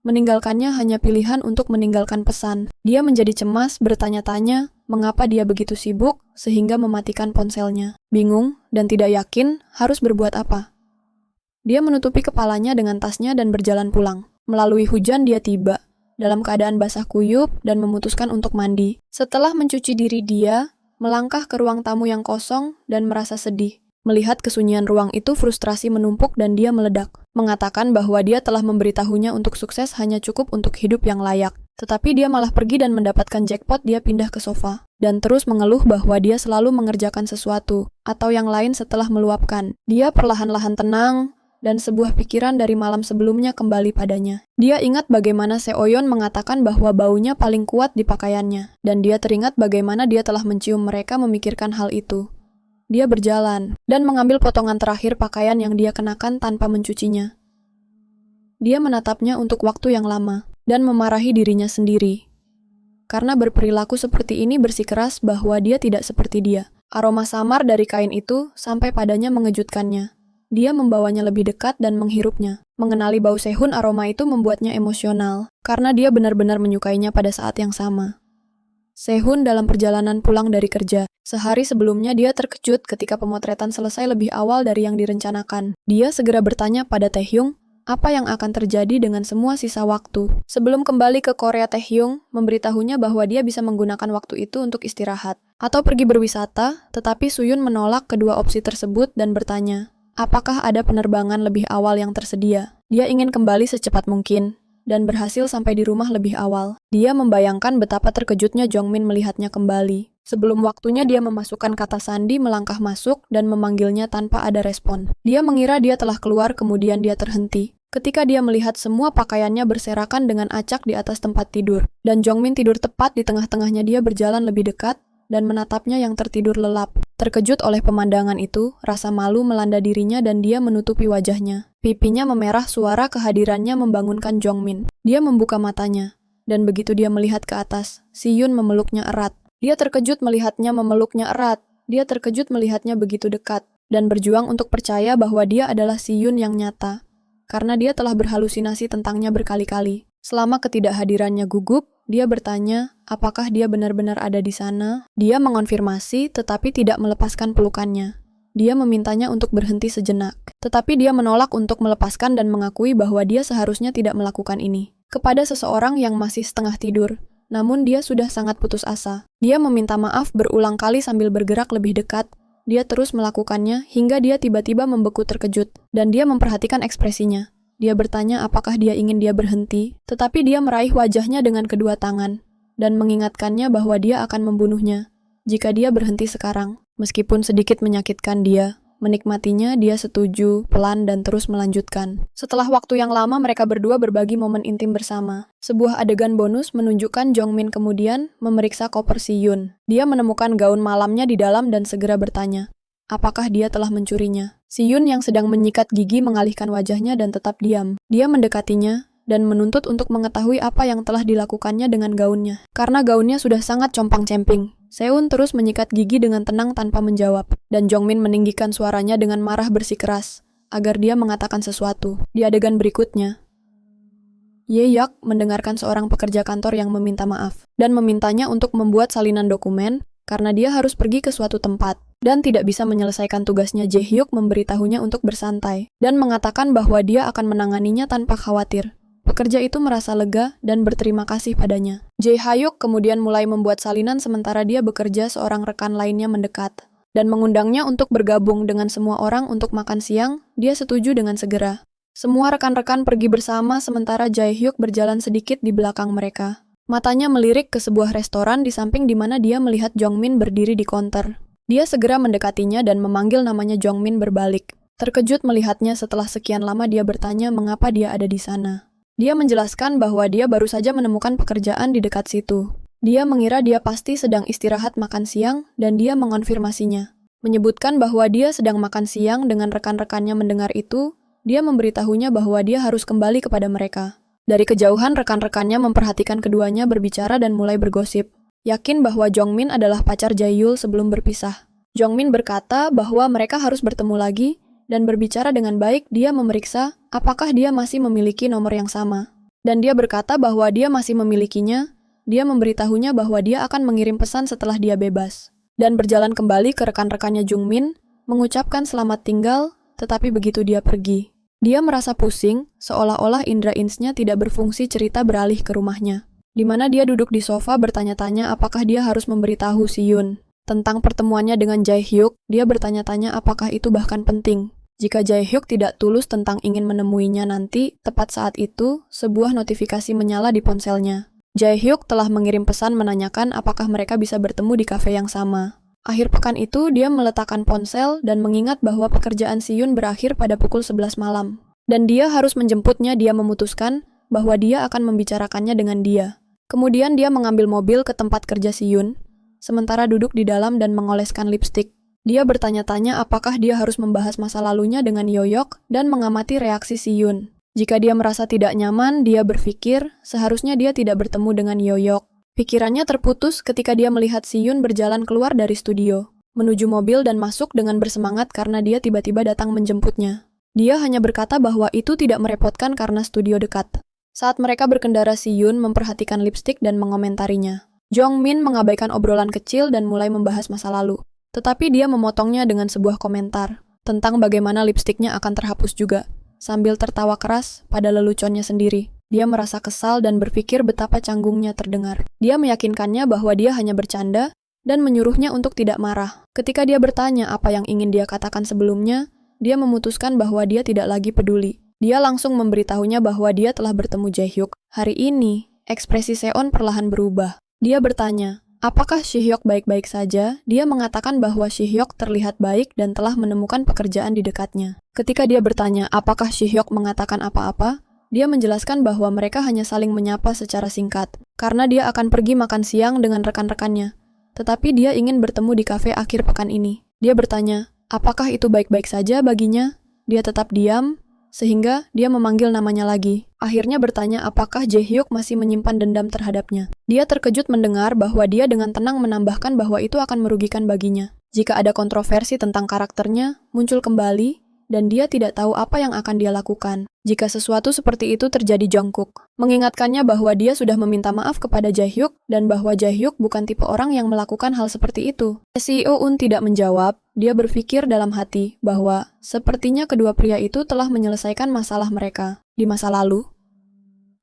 Meninggalkannya hanya pilihan untuk meninggalkan pesan. Dia menjadi cemas, bertanya-tanya mengapa dia begitu sibuk sehingga mematikan ponselnya. Bingung dan tidak yakin harus berbuat apa. Dia menutupi kepalanya dengan tasnya dan berjalan pulang. Melalui hujan dia tiba, dalam keadaan basah kuyup dan memutuskan untuk mandi. Setelah mencuci diri dia, melangkah ke ruang tamu yang kosong dan merasa sedih. Melihat kesunyian ruang itu, frustrasi menumpuk dan dia meledak. Mengatakan bahwa dia telah memberitahunya untuk sukses hanya cukup untuk hidup yang layak. Tetapi dia malah pergi dan mendapatkan jackpot. Dia pindah ke sofa dan terus mengeluh bahwa dia selalu mengerjakan sesuatu atau yang lain setelah meluapkan. Dia perlahan-lahan tenang dan sebuah pikiran dari malam sebelumnya kembali padanya. Dia ingat bagaimana Seoyeon mengatakan bahwa baunya paling kuat di pakaiannya, dan dia teringat bagaimana dia telah mencium mereka memikirkan hal itu. Dia berjalan dan mengambil potongan terakhir pakaian yang dia kenakan tanpa mencucinya. Dia menatapnya untuk waktu yang lama dan memarahi dirinya sendiri. Karena berperilaku seperti ini bersikeras bahwa dia tidak seperti dia. Aroma samar dari kain itu sampai padanya mengejutkannya. Dia membawanya lebih dekat dan menghirupnya. Mengenali bau Sehun, aroma itu membuatnya emosional, karena dia benar-benar menyukainya pada saat yang sama. Sehun dalam perjalanan pulang dari kerja. Sehari sebelumnya dia terkejut ketika pemotretan selesai lebih awal dari yang direncanakan. Dia segera bertanya pada Taehyung, apa yang akan terjadi dengan semua sisa waktu. Sebelum kembali ke Korea, Taehyung memberitahunya bahwa dia bisa menggunakan waktu itu untuk istirahat atau pergi berwisata, tetapi Suyun menolak kedua opsi tersebut dan bertanya, apakah ada penerbangan lebih awal yang tersedia? Dia ingin kembali secepat mungkin dan berhasil sampai di rumah lebih awal. Dia membayangkan betapa terkejutnya Jongmin melihatnya kembali. Sebelum waktunya dia memasukkan kata sandi, melangkah masuk dan memanggilnya tanpa ada respon. Dia mengira dia telah keluar, kemudian dia terhenti ketika dia melihat semua pakaiannya berserakan dengan acak di atas tempat tidur. Dan Jongmin tidur tepat di tengah-tengahnya. Dia berjalan lebih dekat dan menatapnya yang tertidur lelap. Terkejut oleh pemandangan itu, rasa malu melanda dirinya dan dia menutupi wajahnya. Pipinya memerah, suara kehadirannya membangunkan Jongmin. Dia membuka matanya, dan begitu dia melihat ke atas, Siyun memeluknya erat. Dia terkejut melihatnya memeluknya erat. Dia terkejut melihatnya begitu dekat, dan berjuang untuk percaya bahwa dia adalah Siyun yang nyata. Karena dia telah berhalusinasi tentangnya berkali-kali. Selama ketidakhadirannya gugup, dia bertanya, apakah dia benar-benar ada di sana? Dia mengonfirmasi, tetapi tidak melepaskan pelukannya. Dia memintanya untuk berhenti sejenak, tetapi dia menolak untuk melepaskan dan mengakui bahwa dia seharusnya tidak melakukan ini. Kepada seseorang yang masih setengah tidur, namun dia sudah sangat putus asa. Dia meminta maaf berulang kali sambil bergerak lebih dekat. Dia terus melakukannya hingga dia tiba-tiba membeku terkejut, dan dia memperhatikan ekspresinya. Dia bertanya apakah dia ingin dia berhenti, tetapi dia meraih wajahnya dengan kedua tangan, dan mengingatkannya bahwa dia akan membunuhnya jika dia berhenti sekarang. Meskipun sedikit menyakitkan dia, menikmatinya, dia setuju, pelan dan terus melanjutkan. Setelah waktu yang lama mereka berdua berbagi momen intim bersama. Sebuah adegan bonus menunjukkan Jongmin kemudian memeriksa koper Siyun. Dia menemukan gaun malamnya di dalam dan segera bertanya, apakah dia telah mencurinya? Siyun yang sedang menyikat gigi mengalihkan wajahnya dan tetap diam. Dia mendekatinya dan menuntut untuk mengetahui apa yang telah dilakukannya dengan gaunnya. Karena gaunnya sudah sangat compang-camping. Sehun terus menyikat gigi dengan tenang tanpa menjawab, dan Jongmin meninggikan suaranya dengan marah bersikeras, agar dia mengatakan sesuatu. Di adegan berikutnya, Ye-yak mendengarkan seorang pekerja kantor yang meminta maaf, dan memintanya untuk membuat salinan dokumen, karena dia harus pergi ke suatu tempat, dan tidak bisa menyelesaikan tugasnya. Jae-hyuk memberitahunya untuk bersantai, dan mengatakan bahwa dia akan menanganinya tanpa khawatir. Pekerja itu merasa lega dan berterima kasih padanya. Jae-hyuk kemudian mulai membuat salinan sementara dia bekerja. Seorang rekan lainnya mendekat dan mengundangnya untuk bergabung dengan semua orang untuk makan siang. Dia setuju dengan segera. Semua rekan-rekan pergi bersama sementara Jae-hyuk berjalan sedikit di belakang mereka. Matanya melirik ke sebuah restoran di samping di mana dia melihat Jongmin berdiri di counter. Dia segera mendekatinya dan memanggil namanya. Jongmin berbalik. Terkejut melihatnya setelah sekian lama. Dia bertanya mengapa dia ada di sana. Dia menjelaskan bahwa dia baru saja menemukan pekerjaan di dekat situ. Dia mengira dia pasti sedang istirahat makan siang dan dia mengonfirmasinya. Menyebutkan bahwa dia sedang makan siang dengan rekan-rekannya. Mendengar itu, dia memberitahunya bahwa dia harus kembali kepada mereka. Dari kejauhan rekan-rekannya memperhatikan keduanya berbicara dan mulai bergosip. Yakin bahwa Jongmin adalah pacar Jae-yul sebelum berpisah. Jongmin berkata bahwa mereka harus bertemu lagi, dan berbicara dengan baik. Dia memeriksa apakah dia masih memiliki nomor yang sama. Dan dia berkata bahwa dia masih memilikinya. Dia memberitahunya bahwa dia akan mengirim pesan setelah dia bebas. Dan berjalan kembali ke rekan-rekannya Jongmin, mengucapkan selamat tinggal, tetapi begitu dia pergi, Dia merasa pusing, seolah-olah indera insnya tidak berfungsi. Cerita beralih ke rumahnya, di mana dia duduk di sofa bertanya-tanya apakah dia harus memberitahu Si Yun tentang pertemuannya dengan Jae Hyuk. Dia bertanya-tanya apakah itu bahkan penting. Jika Jae Hyuk tidak tulus tentang ingin menemuinya nanti, tepat saat itu, sebuah notifikasi menyala di ponselnya. Jae Hyuk telah mengirim pesan menanyakan apakah mereka bisa bertemu di kafe yang sama. Akhir pekan itu, dia meletakkan ponsel dan mengingat bahwa pekerjaan Si Yun berakhir pada pukul 11 malam. Dan dia harus menjemputnya. Dia memutuskan bahwa dia akan membicarakannya dengan dia. Kemudian dia mengambil mobil ke tempat kerja Si Yun, sementara duduk di dalam dan mengoleskan lipstik. Dia bertanya-tanya apakah dia harus membahas masa lalunya dengan Yoyok dan mengamati reaksi Si Yun. Jika dia merasa tidak nyaman, dia berpikir seharusnya dia tidak bertemu dengan Yoyok. Pikirannya terputus ketika dia melihat Si Yun berjalan keluar dari studio, menuju mobil dan masuk dengan bersemangat karena dia tiba-tiba datang menjemputnya. Dia hanya berkata bahwa itu tidak merepotkan karena studio dekat. Saat mereka berkendara, Si Yun memperhatikan lipstik dan mengomentarinya. Jong Min mengabaikan obrolan kecil dan mulai membahas masa lalu. Tetapi dia memotongnya dengan sebuah komentar tentang bagaimana lipstiknya akan terhapus juga. Sambil tertawa keras pada leluconnya sendiri, dia merasa kesal dan berpikir betapa canggungnya terdengar. Dia meyakinkannya bahwa dia hanya bercanda dan menyuruhnya untuk tidak marah. Ketika dia bertanya apa yang ingin dia katakan sebelumnya, dia memutuskan bahwa dia tidak lagi peduli. Dia langsung memberitahunya bahwa dia telah bertemu Jae Hyuk. Hari ini, ekspresi Seon perlahan berubah. Dia bertanya, apakah Shihyok baik-baik saja? Dia mengatakan bahwa Shihyok terlihat baik dan telah menemukan pekerjaan di dekatnya. Ketika dia bertanya apakah Shihyok mengatakan apa-apa, dia menjelaskan bahwa mereka hanya saling menyapa secara singkat, karena dia akan pergi makan siang dengan rekan-rekannya. Tetapi dia ingin bertemu di kafe akhir pekan ini. Dia bertanya, apakah itu baik-baik saja baginya? Dia tetap diam, sehingga dia memanggil namanya lagi. Akhirnya bertanya apakah Jae Hyuk masih menyimpan dendam terhadapnya. Dia terkejut mendengar bahwa dia dengan tenang menambahkan bahwa itu akan merugikan baginya. Jika ada kontroversi tentang karakternya, muncul kembali, dan dia tidak tahu apa yang akan dia lakukan. Jika sesuatu seperti itu terjadi, Jungkook mengingatkannya bahwa dia sudah meminta maaf kepada Jae Hyuk dan bahwa Jae Hyuk bukan tipe orang yang melakukan hal seperti itu. CEO Un tidak menjawab. Dia berpikir dalam hati bahwa sepertinya kedua pria itu telah menyelesaikan masalah mereka di masa lalu.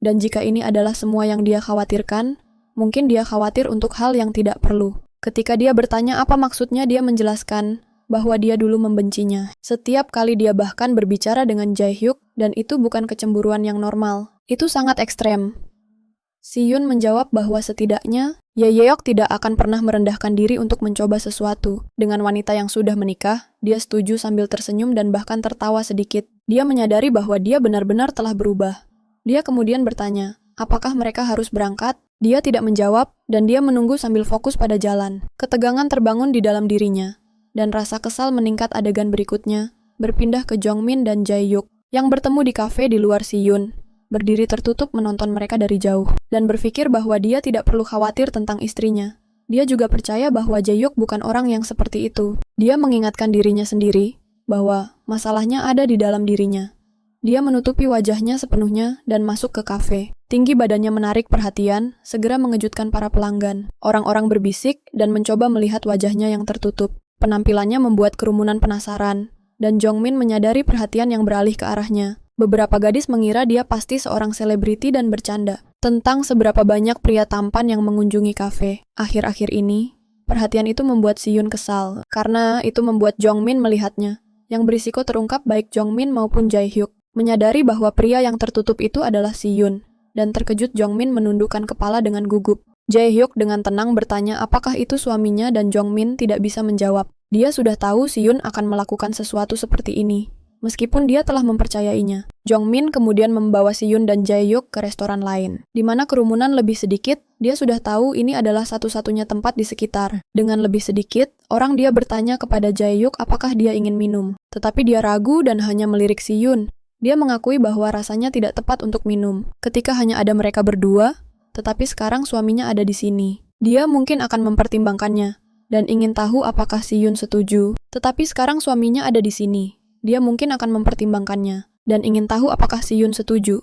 Dan jika ini adalah semua yang dia khawatirkan, mungkin dia khawatir untuk hal yang tidak perlu. Ketika dia bertanya apa maksudnya, dia menjelaskan bahwa dia dulu membencinya. Setiap kali dia bahkan berbicara dengan Jae Hyuk, dan itu bukan kecemburuan yang normal. Itu sangat ekstrem. Si Yun menjawab bahwa setidaknya, Yeok tidak akan pernah merendahkan diri untuk mencoba sesuatu. Dengan wanita yang sudah menikah, dia setuju sambil tersenyum dan bahkan tertawa sedikit. Dia menyadari bahwa dia benar-benar telah berubah. Dia kemudian bertanya, apakah mereka harus berangkat? Dia tidak menjawab, dan dia menunggu sambil fokus pada jalan. Ketegangan terbangun di dalam dirinya, dan rasa kesal meningkat. Adegan berikutnya berpindah ke Jong Min dan Jae Hyuk yang bertemu di kafe di luar. Si Yun berdiri tertutup menonton mereka dari jauh dan berpikir bahwa dia tidak perlu khawatir tentang istrinya. Dia juga percaya bahwa Jae Hyuk bukan orang yang seperti itu. Dia mengingatkan dirinya sendiri bahwa masalahnya ada di dalam dirinya. Dia menutupi wajahnya sepenuhnya dan masuk ke kafe. Tinggi badannya menarik perhatian, segera mengejutkan para pelanggan. Orang-orang berbisik dan mencoba melihat wajahnya yang tertutup. Penampilannya membuat kerumunan penasaran, dan Jong Min menyadari perhatian yang beralih ke arahnya. Beberapa gadis mengira dia pasti seorang selebriti dan bercanda tentang seberapa banyak pria tampan yang mengunjungi kafe. Akhir-akhir ini, perhatian itu membuat Si Yun kesal, karena itu membuat Jong Min melihatnya. Yang berisiko terungkap baik Jong Min maupun Jae Hyuk. Menyadari bahwa pria yang tertutup itu adalah Si Yun, dan terkejut Jong Min menundukkan kepala dengan gugup. Jae Hyuk dengan tenang bertanya apakah itu suaminya dan Jong Min tidak bisa menjawab. Dia sudah tahu Si Yun akan melakukan sesuatu seperti ini, meskipun dia telah mempercayainya. Jong Min kemudian membawa Si Yun dan Jae Hyuk ke restoran lain, di mana kerumunan lebih sedikit. Dia sudah tahu ini adalah satu-satunya tempat di sekitar. Dengan lebih sedikit, orang dia bertanya kepada Jae Hyuk apakah dia ingin minum. Tetapi dia ragu dan hanya melirik Si Yun. Dia mengakui bahwa rasanya tidak tepat untuk minum ketika hanya ada mereka berdua, tetapi sekarang suaminya ada di sini. Dia mungkin akan mempertimbangkannya dan ingin tahu apakah Si Yun setuju. Tetapi sekarang suaminya ada di sini. Dia mungkin akan mempertimbangkannya dan ingin tahu apakah Si Yun setuju.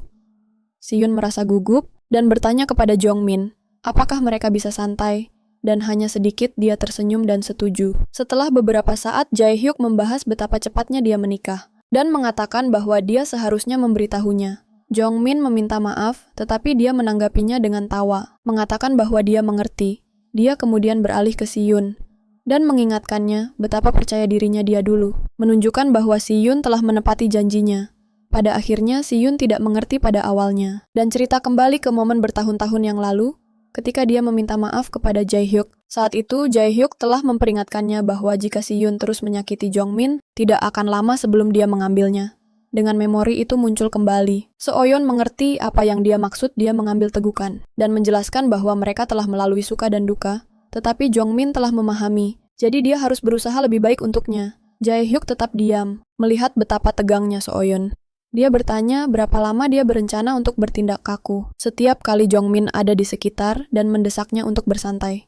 Si Yun merasa gugup dan bertanya kepada Jong Min, apakah mereka bisa santai? Dan hanya sedikit dia tersenyum dan setuju. Setelah beberapa saat, Jae Hyuk membahas betapa cepatnya dia menikah. dan mengatakan bahwa dia seharusnya memberitahunya. Jongmin meminta maaf, tetapi dia menanggapinya dengan tawa, mengatakan bahwa dia mengerti. Dia kemudian beralih ke Si-yun dan mengingatkannya betapa percaya dirinya dia dulu, menunjukkan bahwa Si-yun telah menepati janjinya. Pada akhirnya, Si-yun tidak mengerti pada awalnya, dan cerita kembali ke momen bertahun-tahun yang lalu, ketika dia meminta maaf kepada Jae-hyuk. Saat itu, Jae-hyuk telah memperingatkannya bahwa jika Si-yun terus menyakiti Jongmin, tidak akan lama sebelum dia mengambilnya. Dengan memori itu muncul kembali. Seo-yeon mengerti apa yang dia maksud dia mengambil tegukan, dan menjelaskan bahwa mereka telah melalui suka dan duka, tetapi Jongmin telah memahami, jadi dia harus berusaha lebih baik untuknya. Jae-hyuk tetap diam, melihat betapa tegangnya Seo-yeon. Dia bertanya berapa lama dia berencana untuk bertindak kaku, setiap kali Jongmin ada di sekitar dan mendesaknya untuk bersantai.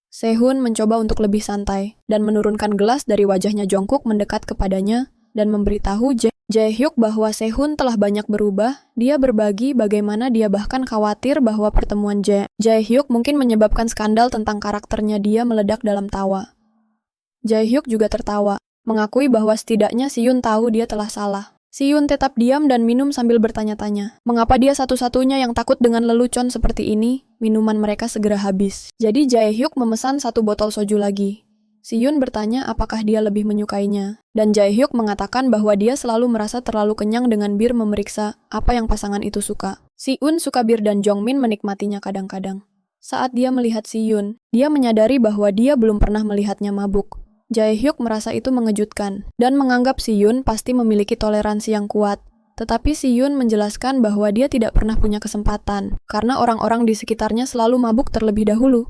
Sehun mencoba untuk lebih santai, dan menurunkan gelas dari wajahnya Jongkook mendekat kepadanya, dan memberitahu Jae-hyuk bahwa Sehun telah banyak berubah. Dia berbagi bagaimana dia bahkan khawatir bahwa pertemuan Jae-hyuk mungkin menyebabkan skandal tentang karakternya. Dia meledak dalam tawa. Jae-hyuk juga tertawa, mengakui bahwa setidaknya Si-yun tahu dia telah salah. Si-yun tetap diam dan minum sambil bertanya-tanya. Mengapa dia satu-satunya yang takut dengan lelucon seperti ini? Minuman mereka segera habis. Jadi Jae-hyuk memesan 1 botol soju lagi. Si-yun bertanya apakah dia lebih menyukainya, dan Jae-hyuk mengatakan bahwa dia selalu merasa terlalu kenyang dengan bir, memeriksa apa yang pasangan itu suka. Si-yun suka bir dan Jongmin menikmatinya kadang-kadang. Saat dia melihat Si-yun, dia menyadari bahwa dia belum pernah melihatnya mabuk. Jae-hyuk merasa itu mengejutkan, dan menganggap Si-yun pasti memiliki toleransi yang kuat. Tetapi Si-yun menjelaskan bahwa dia tidak pernah punya kesempatan, karena orang-orang di sekitarnya selalu mabuk terlebih dahulu.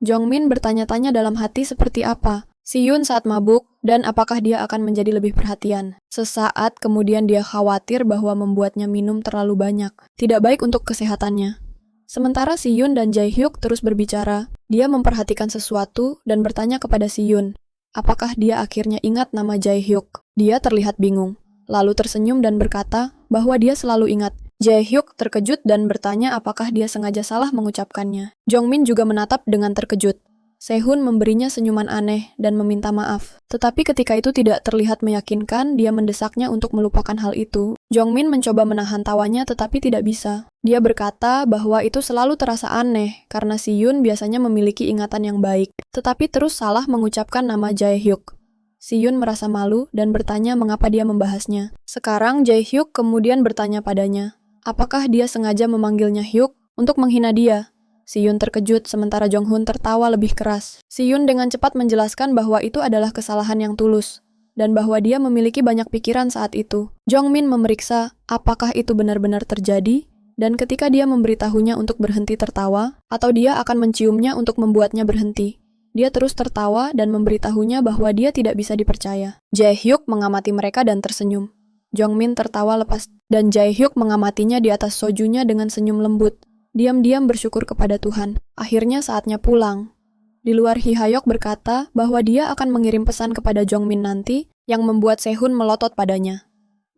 Jongmin bertanya-tanya dalam hati seperti apa Si-yun saat mabuk, dan apakah dia akan menjadi lebih perhatian. Sesaat kemudian dia khawatir bahwa membuatnya minum terlalu banyak, tidak baik untuk kesehatannya. Sementara Si-yun dan Jae-hyuk terus berbicara, dia memperhatikan sesuatu dan bertanya kepada Si-yun, apakah dia akhirnya ingat nama Jae-hyuk. Dia terlihat bingung, lalu tersenyum dan berkata bahwa dia selalu ingat. Jae-hyuk terkejut dan bertanya apakah dia sengaja salah mengucapkannya. Jongmin juga menatap dengan terkejut. Sehun memberinya senyuman aneh dan meminta maaf. Tetapi ketika itu tidak terlihat meyakinkan, dia mendesaknya untuk melupakan hal itu. Jongmin mencoba menahan tawanya tetapi tidak bisa. Dia berkata bahwa itu selalu terasa aneh karena Si-yun biasanya memiliki ingatan yang baik, tetapi terus salah mengucapkan nama Jae-hyuk. Si-yun merasa malu dan bertanya mengapa dia membahasnya. Sekarang Jae-hyuk kemudian bertanya padanya, apakah dia sengaja memanggilnya Hyuk untuk menghina dia? Si-yun terkejut sementara Jong-hun tertawa lebih keras. Si-yun dengan cepat menjelaskan bahwa itu adalah kesalahan yang tulus, dan bahwa dia memiliki banyak pikiran saat itu. Jongmin memeriksa apakah itu benar-benar terjadi, dan ketika dia memberitahunya untuk berhenti tertawa, atau dia akan menciumnya untuk membuatnya berhenti. Dia terus tertawa dan memberitahunya bahwa dia tidak bisa dipercaya. Jae-hyuk mengamati mereka dan tersenyum. Jongmin tertawa lepas, dan Jae-hyuk mengamatinya di atas sojunya dengan senyum lembut. Diam-diam bersyukur kepada Tuhan. Akhirnya saatnya pulang. Di luar Hee-hayok berkata bahwa dia akan mengirim pesan kepada Jongmin nanti, yang membuat Sehun melotot padanya.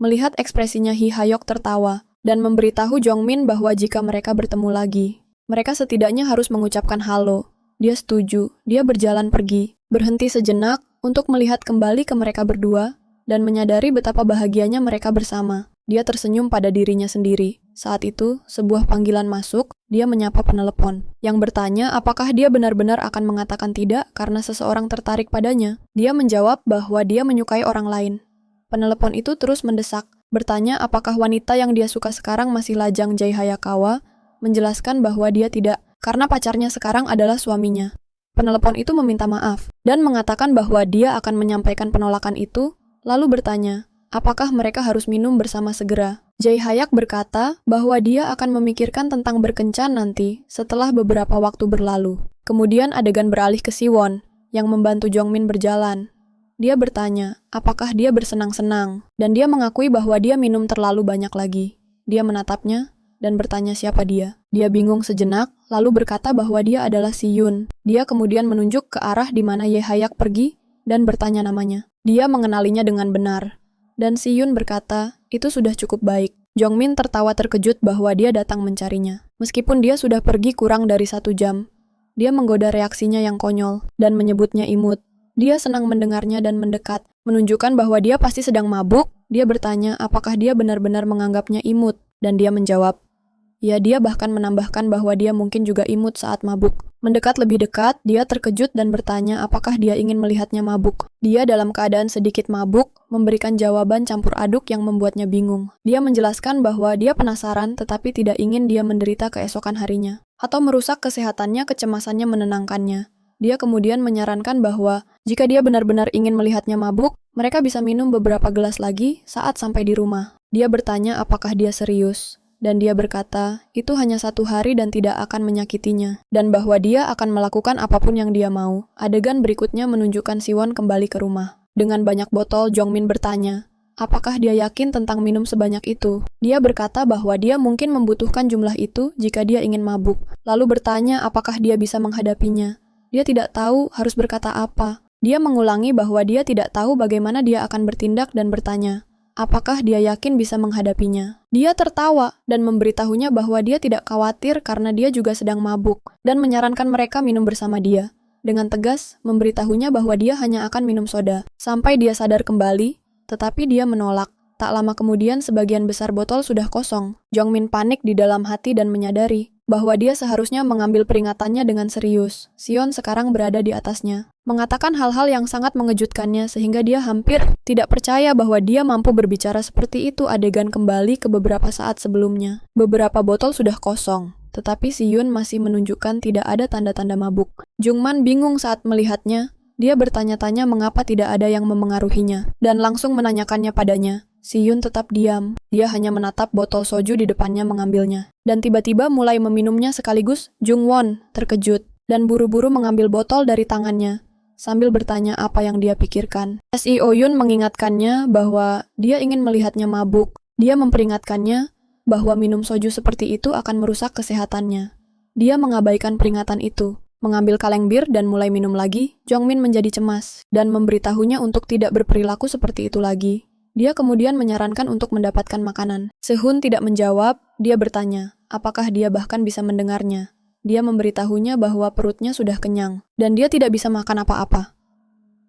Melihat ekspresinya Hee-hayok tertawa, dan memberitahu Jongmin bahwa jika mereka bertemu lagi, mereka setidaknya harus mengucapkan halo. Dia setuju, dia berjalan pergi, berhenti sejenak untuk melihat kembali ke mereka berdua, dan menyadari betapa bahagianya mereka bersama. Dia tersenyum pada dirinya sendiri. Saat itu, sebuah panggilan masuk, dia menyapa penelepon, yang bertanya apakah dia benar-benar akan mengatakan tidak karena seseorang tertarik padanya. Dia menjawab bahwa dia menyukai orang lain. Penelepon itu terus mendesak, bertanya apakah wanita yang dia suka sekarang masih lajang Jae Hayakawa, menjelaskan bahwa dia tidak, karena pacarnya sekarang adalah suaminya. Penelepon itu meminta maaf, dan mengatakan bahwa dia akan menyampaikan penolakan itu, lalu bertanya, apakah mereka harus minum bersama segera? Jae Hayak berkata bahwa dia akan memikirkan tentang berkencan nanti setelah beberapa waktu berlalu. Kemudian adegan beralih ke Siwon, yang membantu Jongmin berjalan. Dia bertanya, apakah dia bersenang-senang, dan dia mengakui bahwa dia minum terlalu banyak lagi. Dia menatapnya, dan bertanya siapa dia. Dia bingung sejenak, lalu berkata bahwa dia adalah Si-yun. Dia kemudian menunjuk ke arah di mana Ye Hayak pergi, dan bertanya namanya. Dia mengenalinya dengan benar. Dan Si-yun berkata, itu sudah cukup baik. Jongmin tertawa terkejut bahwa dia datang mencarinya. Meskipun dia sudah pergi kurang dari 1 jam, dia menggoda reaksinya yang konyol, dan menyebutnya imut. Dia senang mendengarnya dan mendekat, menunjukkan bahwa dia pasti sedang mabuk. Dia bertanya apakah dia benar-benar menganggapnya imut, dan dia menjawab, ya. Dia bahkan menambahkan bahwa dia mungkin juga imut saat mabuk. Mendekat lebih dekat, dia terkejut dan bertanya apakah dia ingin melihatnya mabuk. Dia dalam keadaan sedikit mabuk, memberikan jawaban campur aduk yang membuatnya bingung. Dia menjelaskan bahwa dia penasaran tetapi tidak ingin dia menderita keesokan harinya, atau merusak kesehatannya. Kecemasannya menenangkannya. Dia kemudian menyarankan bahwa jika dia benar-benar ingin melihatnya mabuk, mereka bisa minum beberapa gelas lagi saat sampai di rumah. Dia bertanya apakah dia serius, dan dia berkata itu hanya 1 hari dan tidak akan menyakitinya, dan bahwa dia akan melakukan apapun yang dia mau. Adegan berikutnya menunjukkan Siwon kembali ke rumah. Dengan banyak botol, Jongmin bertanya, apakah dia yakin tentang minum sebanyak itu? Dia berkata bahwa dia mungkin membutuhkan jumlah itu jika dia ingin mabuk, lalu bertanya apakah dia bisa menghadapinya. Dia tidak tahu harus berkata apa. Dia mengulangi bahwa dia tidak tahu bagaimana dia akan bertindak dan bertanya, apakah dia yakin bisa menghadapinya. Dia tertawa dan memberitahunya bahwa dia tidak khawatir karena dia juga sedang mabuk, dan menyarankan mereka minum bersama dia. Dengan tegas, memberitahunya bahwa dia hanya akan minum soda, sampai dia sadar kembali, tetapi dia menolak. Tak lama kemudian, sebagian besar botol sudah kosong. Jongmin panik di dalam hati dan menyadari bahwa dia seharusnya mengambil peringatannya dengan serius. Sion sekarang berada di atasnya, mengatakan hal-hal yang sangat mengejutkannya sehingga dia hampir tidak percaya bahwa dia mampu berbicara seperti itu. Adegan kembali ke beberapa saat sebelumnya. Beberapa botol sudah kosong, tetapi Siyun masih menunjukkan tidak ada tanda-tanda mabuk. Jungman bingung saat melihatnya. Dia bertanya-tanya mengapa tidak ada yang memengaruhinya, dan langsung menanyakannya padanya. Siyun tetap diam. Dia hanya menatap botol soju di depannya mengambilnya, dan tiba-tiba mulai meminumnya sekaligus. Jungwon terkejut, dan buru-buru mengambil botol dari tangannya, sambil bertanya apa yang dia pikirkan. SEO Yun mengingatkannya bahwa dia ingin melihatnya mabuk. Dia memperingatkannya bahwa minum soju seperti itu akan merusak kesehatannya. Dia mengabaikan peringatan itu, mengambil kaleng bir dan mulai minum lagi. Jongmin menjadi cemas, dan memberitahunya untuk tidak berperilaku seperti itu lagi. Dia kemudian menyarankan untuk mendapatkan makanan. Sehun tidak menjawab. Dia bertanya, apakah dia bahkan bisa mendengarnya. Dia memberitahunya bahwa perutnya sudah kenyang, dan dia tidak bisa makan apa-apa.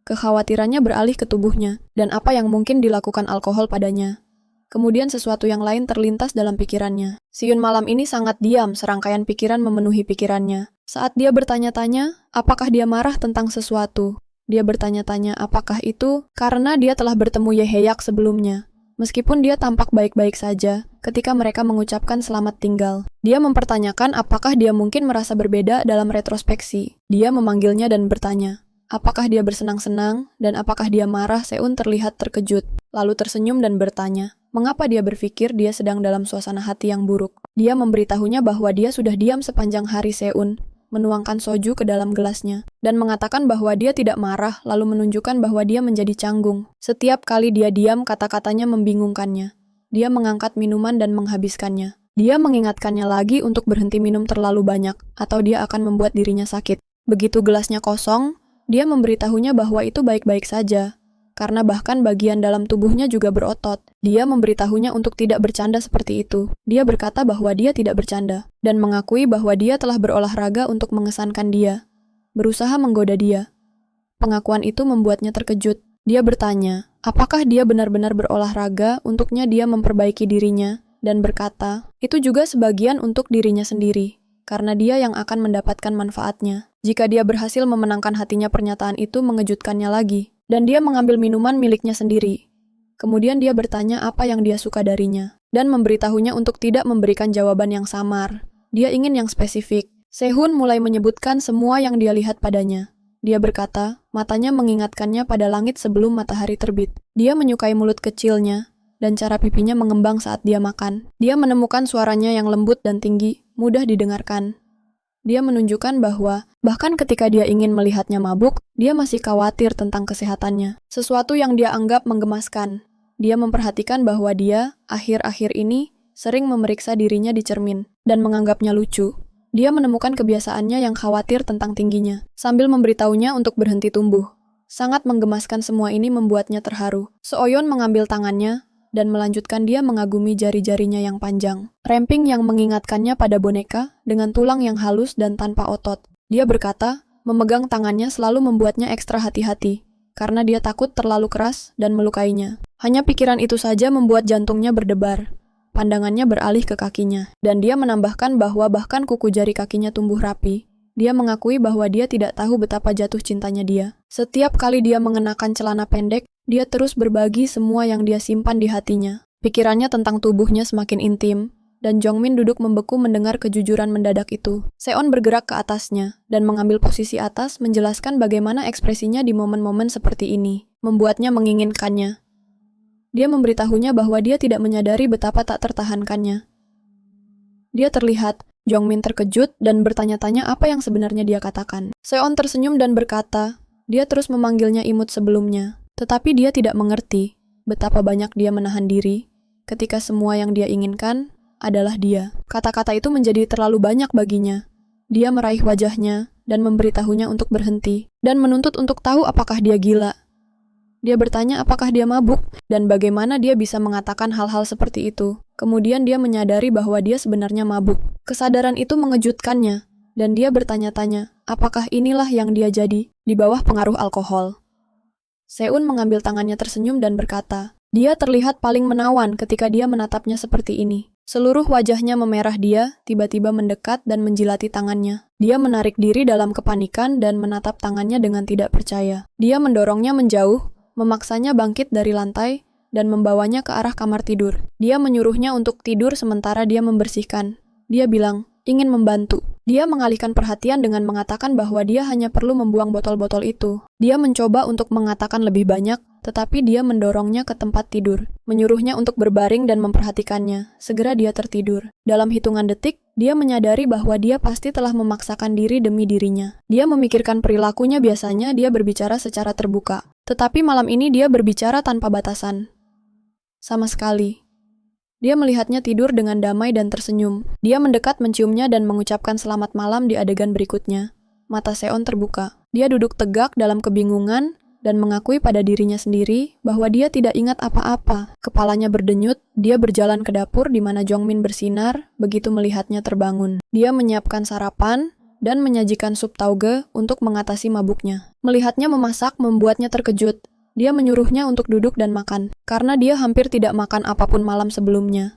Kekhawatirannya beralih ke tubuhnya, dan apa yang mungkin dilakukan alkohol padanya. Kemudian sesuatu yang lain terlintas dalam pikirannya. Siyun malam ini sangat diam, serangkaian pikiran memenuhi pikirannya. Saat dia bertanya-tanya, apakah dia marah tentang sesuatu. Dia bertanya-tanya apakah itu karena dia telah bertemu Yeheyak sebelumnya. Meskipun dia tampak baik-baik saja ketika mereka mengucapkan selamat tinggal. Dia mempertanyakan apakah dia mungkin merasa berbeda dalam retrospeksi. Dia memanggilnya dan bertanya, apakah dia bersenang-senang dan apakah dia marah. Seun terlihat terkejut, lalu tersenyum dan bertanya, mengapa dia berpikir dia sedang dalam suasana hati yang buruk. Dia memberitahunya bahwa dia sudah diam sepanjang hari. Seun menuangkan soju ke dalam gelasnya, dan mengatakan bahwa dia tidak marah, lalu menunjukkan bahwa dia menjadi canggung. Setiap kali dia diam, kata-katanya membingungkannya. Dia mengangkat minuman dan menghabiskannya. Dia mengingatkannya lagi untuk berhenti minum terlalu banyak, atau dia akan membuat dirinya sakit. Begitu gelasnya kosong, dia memberitahunya bahwa itu baik-baik saja, karena bahkan bagian dalam tubuhnya juga berotot. Dia memberitahunya untuk tidak bercanda seperti itu. Dia berkata bahwa dia tidak bercanda, dan mengakui bahwa dia telah berolahraga untuk mengesankan dia, berusaha menggoda dia. Pengakuan itu membuatnya terkejut. Dia bertanya, apakah dia benar-benar berolahraga. Untuknya dia memperbaiki dirinya, dan berkata, itu juga sebagian untuk dirinya sendiri, karena dia yang akan mendapatkan manfaatnya. Jika dia berhasil memenangkan hatinya, pernyataan itu mengejutkannya lagi. Dan dia mengambil minuman miliknya sendiri. Kemudian dia bertanya apa yang dia suka darinya, dan memberitahunya untuk tidak memberikan jawaban yang samar. Dia ingin yang spesifik. Sehun mulai menyebutkan semua yang dia lihat padanya. Dia berkata, matanya mengingatkannya pada langit sebelum matahari terbit. Dia menyukai mulut kecilnya, dan cara pipinya mengembang saat dia makan. Dia menemukan suaranya yang lembut dan tinggi, mudah didengarkan. Dia menunjukkan bahwa, bahkan ketika dia ingin melihatnya mabuk, dia masih khawatir tentang kesehatannya. Sesuatu yang dia anggap menggemaskan. Dia memperhatikan bahwa dia, akhir-akhir ini, sering memeriksa dirinya di cermin, dan menganggapnya lucu. Dia menemukan kebiasaannya yang khawatir tentang tingginya, sambil memberitahunya untuk berhenti tumbuh. Sangat menggemaskan, semua ini membuatnya terharu. Seoyeon mengambil tangannya, dan melanjutkan dia mengagumi jari-jarinya yang panjang. Ramping yang mengingatkannya pada boneka, dengan tulang yang halus dan tanpa otot. Dia berkata, memegang tangannya selalu membuatnya ekstra hati-hati, karena dia takut terlalu keras dan melukainya. Hanya pikiran itu saja membuat jantungnya berdebar. Pandangannya beralih ke kakinya, dan dia menambahkan bahwa bahkan kuku jari kakinya tumbuh rapi. Dia mengakui bahwa dia tidak tahu betapa jatuh cintanya dia. Setiap kali dia mengenakan celana pendek, dia terus berbagi semua yang dia simpan di hatinya. Pikirannya tentang tubuhnya semakin intim, dan Jongmin duduk membeku mendengar kejujuran mendadak itu. Seon bergerak ke atasnya, dan mengambil posisi atas menjelaskan bagaimana ekspresinya di momen-momen seperti ini, membuatnya menginginkannya. Dia memberitahunya bahwa dia tidak menyadari betapa tak tertahankannya. Dia terlihat, Jongmin terkejut dan bertanya-tanya apa yang sebenarnya dia katakan. Seon tersenyum dan berkata, dia terus memanggilnya imut sebelumnya, tetapi dia tidak mengerti betapa banyak dia menahan diri ketika semua yang dia inginkan adalah dia. Kata-kata itu menjadi terlalu banyak baginya. Dia meraih wajahnya dan memberitahunya untuk berhenti, dan menuntut untuk tahu apakah dia gila. Dia bertanya apakah dia mabuk, dan bagaimana dia bisa mengatakan hal-hal seperti itu. Kemudian dia menyadari bahwa dia sebenarnya mabuk. Kesadaran itu mengejutkannya, dan dia bertanya-tanya, apakah inilah yang dia jadi di bawah pengaruh alkohol. Seun mengambil tangannya tersenyum dan berkata, dia terlihat paling menawan ketika dia menatapnya seperti ini. Seluruh wajahnya memerah. Dia tiba-tiba mendekat dan menjilati tangannya. Dia menarik diri dalam kepanikan dan menatap tangannya dengan tidak percaya. Dia mendorongnya menjauh, memaksanya bangkit dari lantai, dan membawanya ke arah kamar tidur. Dia menyuruhnya untuk tidur sementara dia membersihkan. Dia bilang, ingin membantu. Dia mengalihkan perhatian dengan mengatakan bahwa dia hanya perlu membuang botol-botol itu. Dia mencoba untuk mengatakan lebih banyak, tetapi dia mendorongnya ke tempat tidur, menyuruhnya untuk berbaring dan memperhatikannya. Segera dia tertidur. Dalam hitungan detik, dia menyadari bahwa dia pasti telah memaksakan diri demi dirinya. Dia memikirkan perilakunya. Biasanya dia berbicara secara terbuka, tetapi malam ini dia berbicara tanpa batasan. Sama sekali. Dia melihatnya tidur dengan damai dan tersenyum. Dia mendekat menciumnya dan mengucapkan selamat malam di adegan berikutnya. Mata Seon terbuka. Dia duduk tegak dalam kebingungan dan mengakui pada dirinya sendiri bahwa dia tidak ingat apa-apa. Kepalanya berdenyut. Dia berjalan ke dapur di mana Jongmin bersinar begitu melihatnya terbangun. Dia menyiapkan sarapan dan menyajikan sup tauge untuk mengatasi mabuknya. Melihatnya memasak membuatnya terkejut. Dia menyuruhnya untuk duduk dan makan, karena dia hampir tidak makan apapun malam sebelumnya.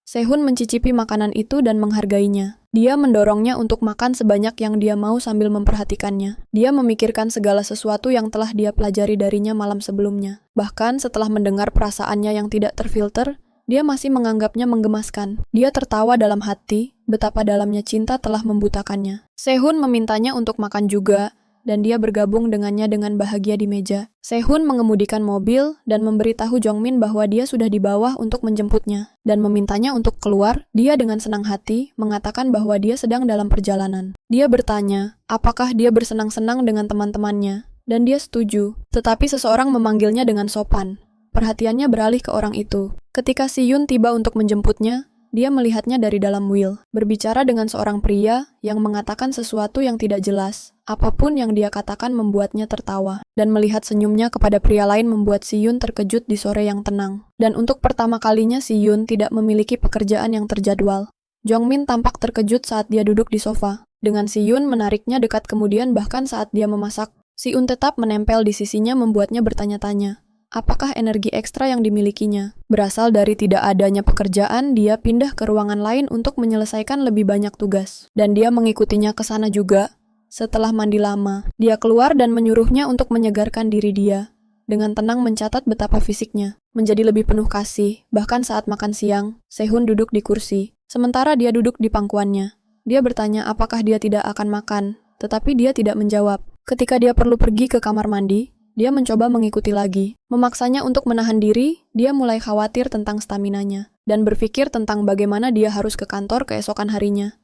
Sehun mencicipi makanan itu dan menghargainya. Dia mendorongnya untuk makan sebanyak yang dia mau sambil memperhatikannya. Dia memikirkan segala sesuatu yang telah dia pelajari darinya malam sebelumnya. Bahkan setelah mendengar perasaannya yang tidak terfilter, dia masih menganggapnya menggemaskan. Dia tertawa dalam hati, betapa dalamnya cinta telah membutakannya. Sehun memintanya untuk makan juga, dan dia bergabung dengannya dengan bahagia di meja. Sehun mengemudikan mobil dan memberitahu Jongmin bahwa dia sudah di bawah untuk menjemputnya, dan memintanya untuk keluar. Dia dengan senang hati mengatakan bahwa dia sedang dalam perjalanan. Dia bertanya, apakah dia bersenang-senang dengan teman-temannya, dan dia setuju. Tetapi seseorang memanggilnya dengan sopan. Perhatiannya beralih ke orang itu. Ketika Si Yun tiba untuk menjemputnya, dia melihatnya dari dalam wheel, berbicara dengan seorang pria yang mengatakan sesuatu yang tidak jelas. Apapun yang dia katakan membuatnya tertawa, dan melihat senyumnya kepada pria lain membuat Si Yun terkejut di sore yang tenang. Dan untuk pertama kalinya Si Yun tidak memiliki pekerjaan yang terjadwal. Jongmin tampak terkejut saat dia duduk di sofa. Dengan Si Yun menariknya dekat kemudian bahkan saat dia memasak, Si Yun tetap menempel di sisinya membuatnya bertanya-tanya. Apakah energi ekstra yang dimilikinya berasal dari tidak adanya pekerjaan? Dia pindah ke ruangan lain untuk menyelesaikan lebih banyak tugas, dan dia mengikutinya ke sana juga. Setelah mandi lama, dia keluar dan menyuruhnya untuk menyegarkan diri dia. Dengan tenang mencatat betapa fisiknya menjadi lebih penuh kasih. Bahkan saat makan siang, Sehun duduk di kursi, sementara dia duduk di pangkuannya. Dia bertanya apakah dia tidak akan makan, tetapi dia tidak menjawab. Ketika dia perlu pergi ke kamar mandi, dia mencoba mengikuti lagi. Memaksanya untuk menahan diri, dia mulai khawatir tentang staminanya, dan berpikir tentang bagaimana dia harus ke kantor keesokan harinya.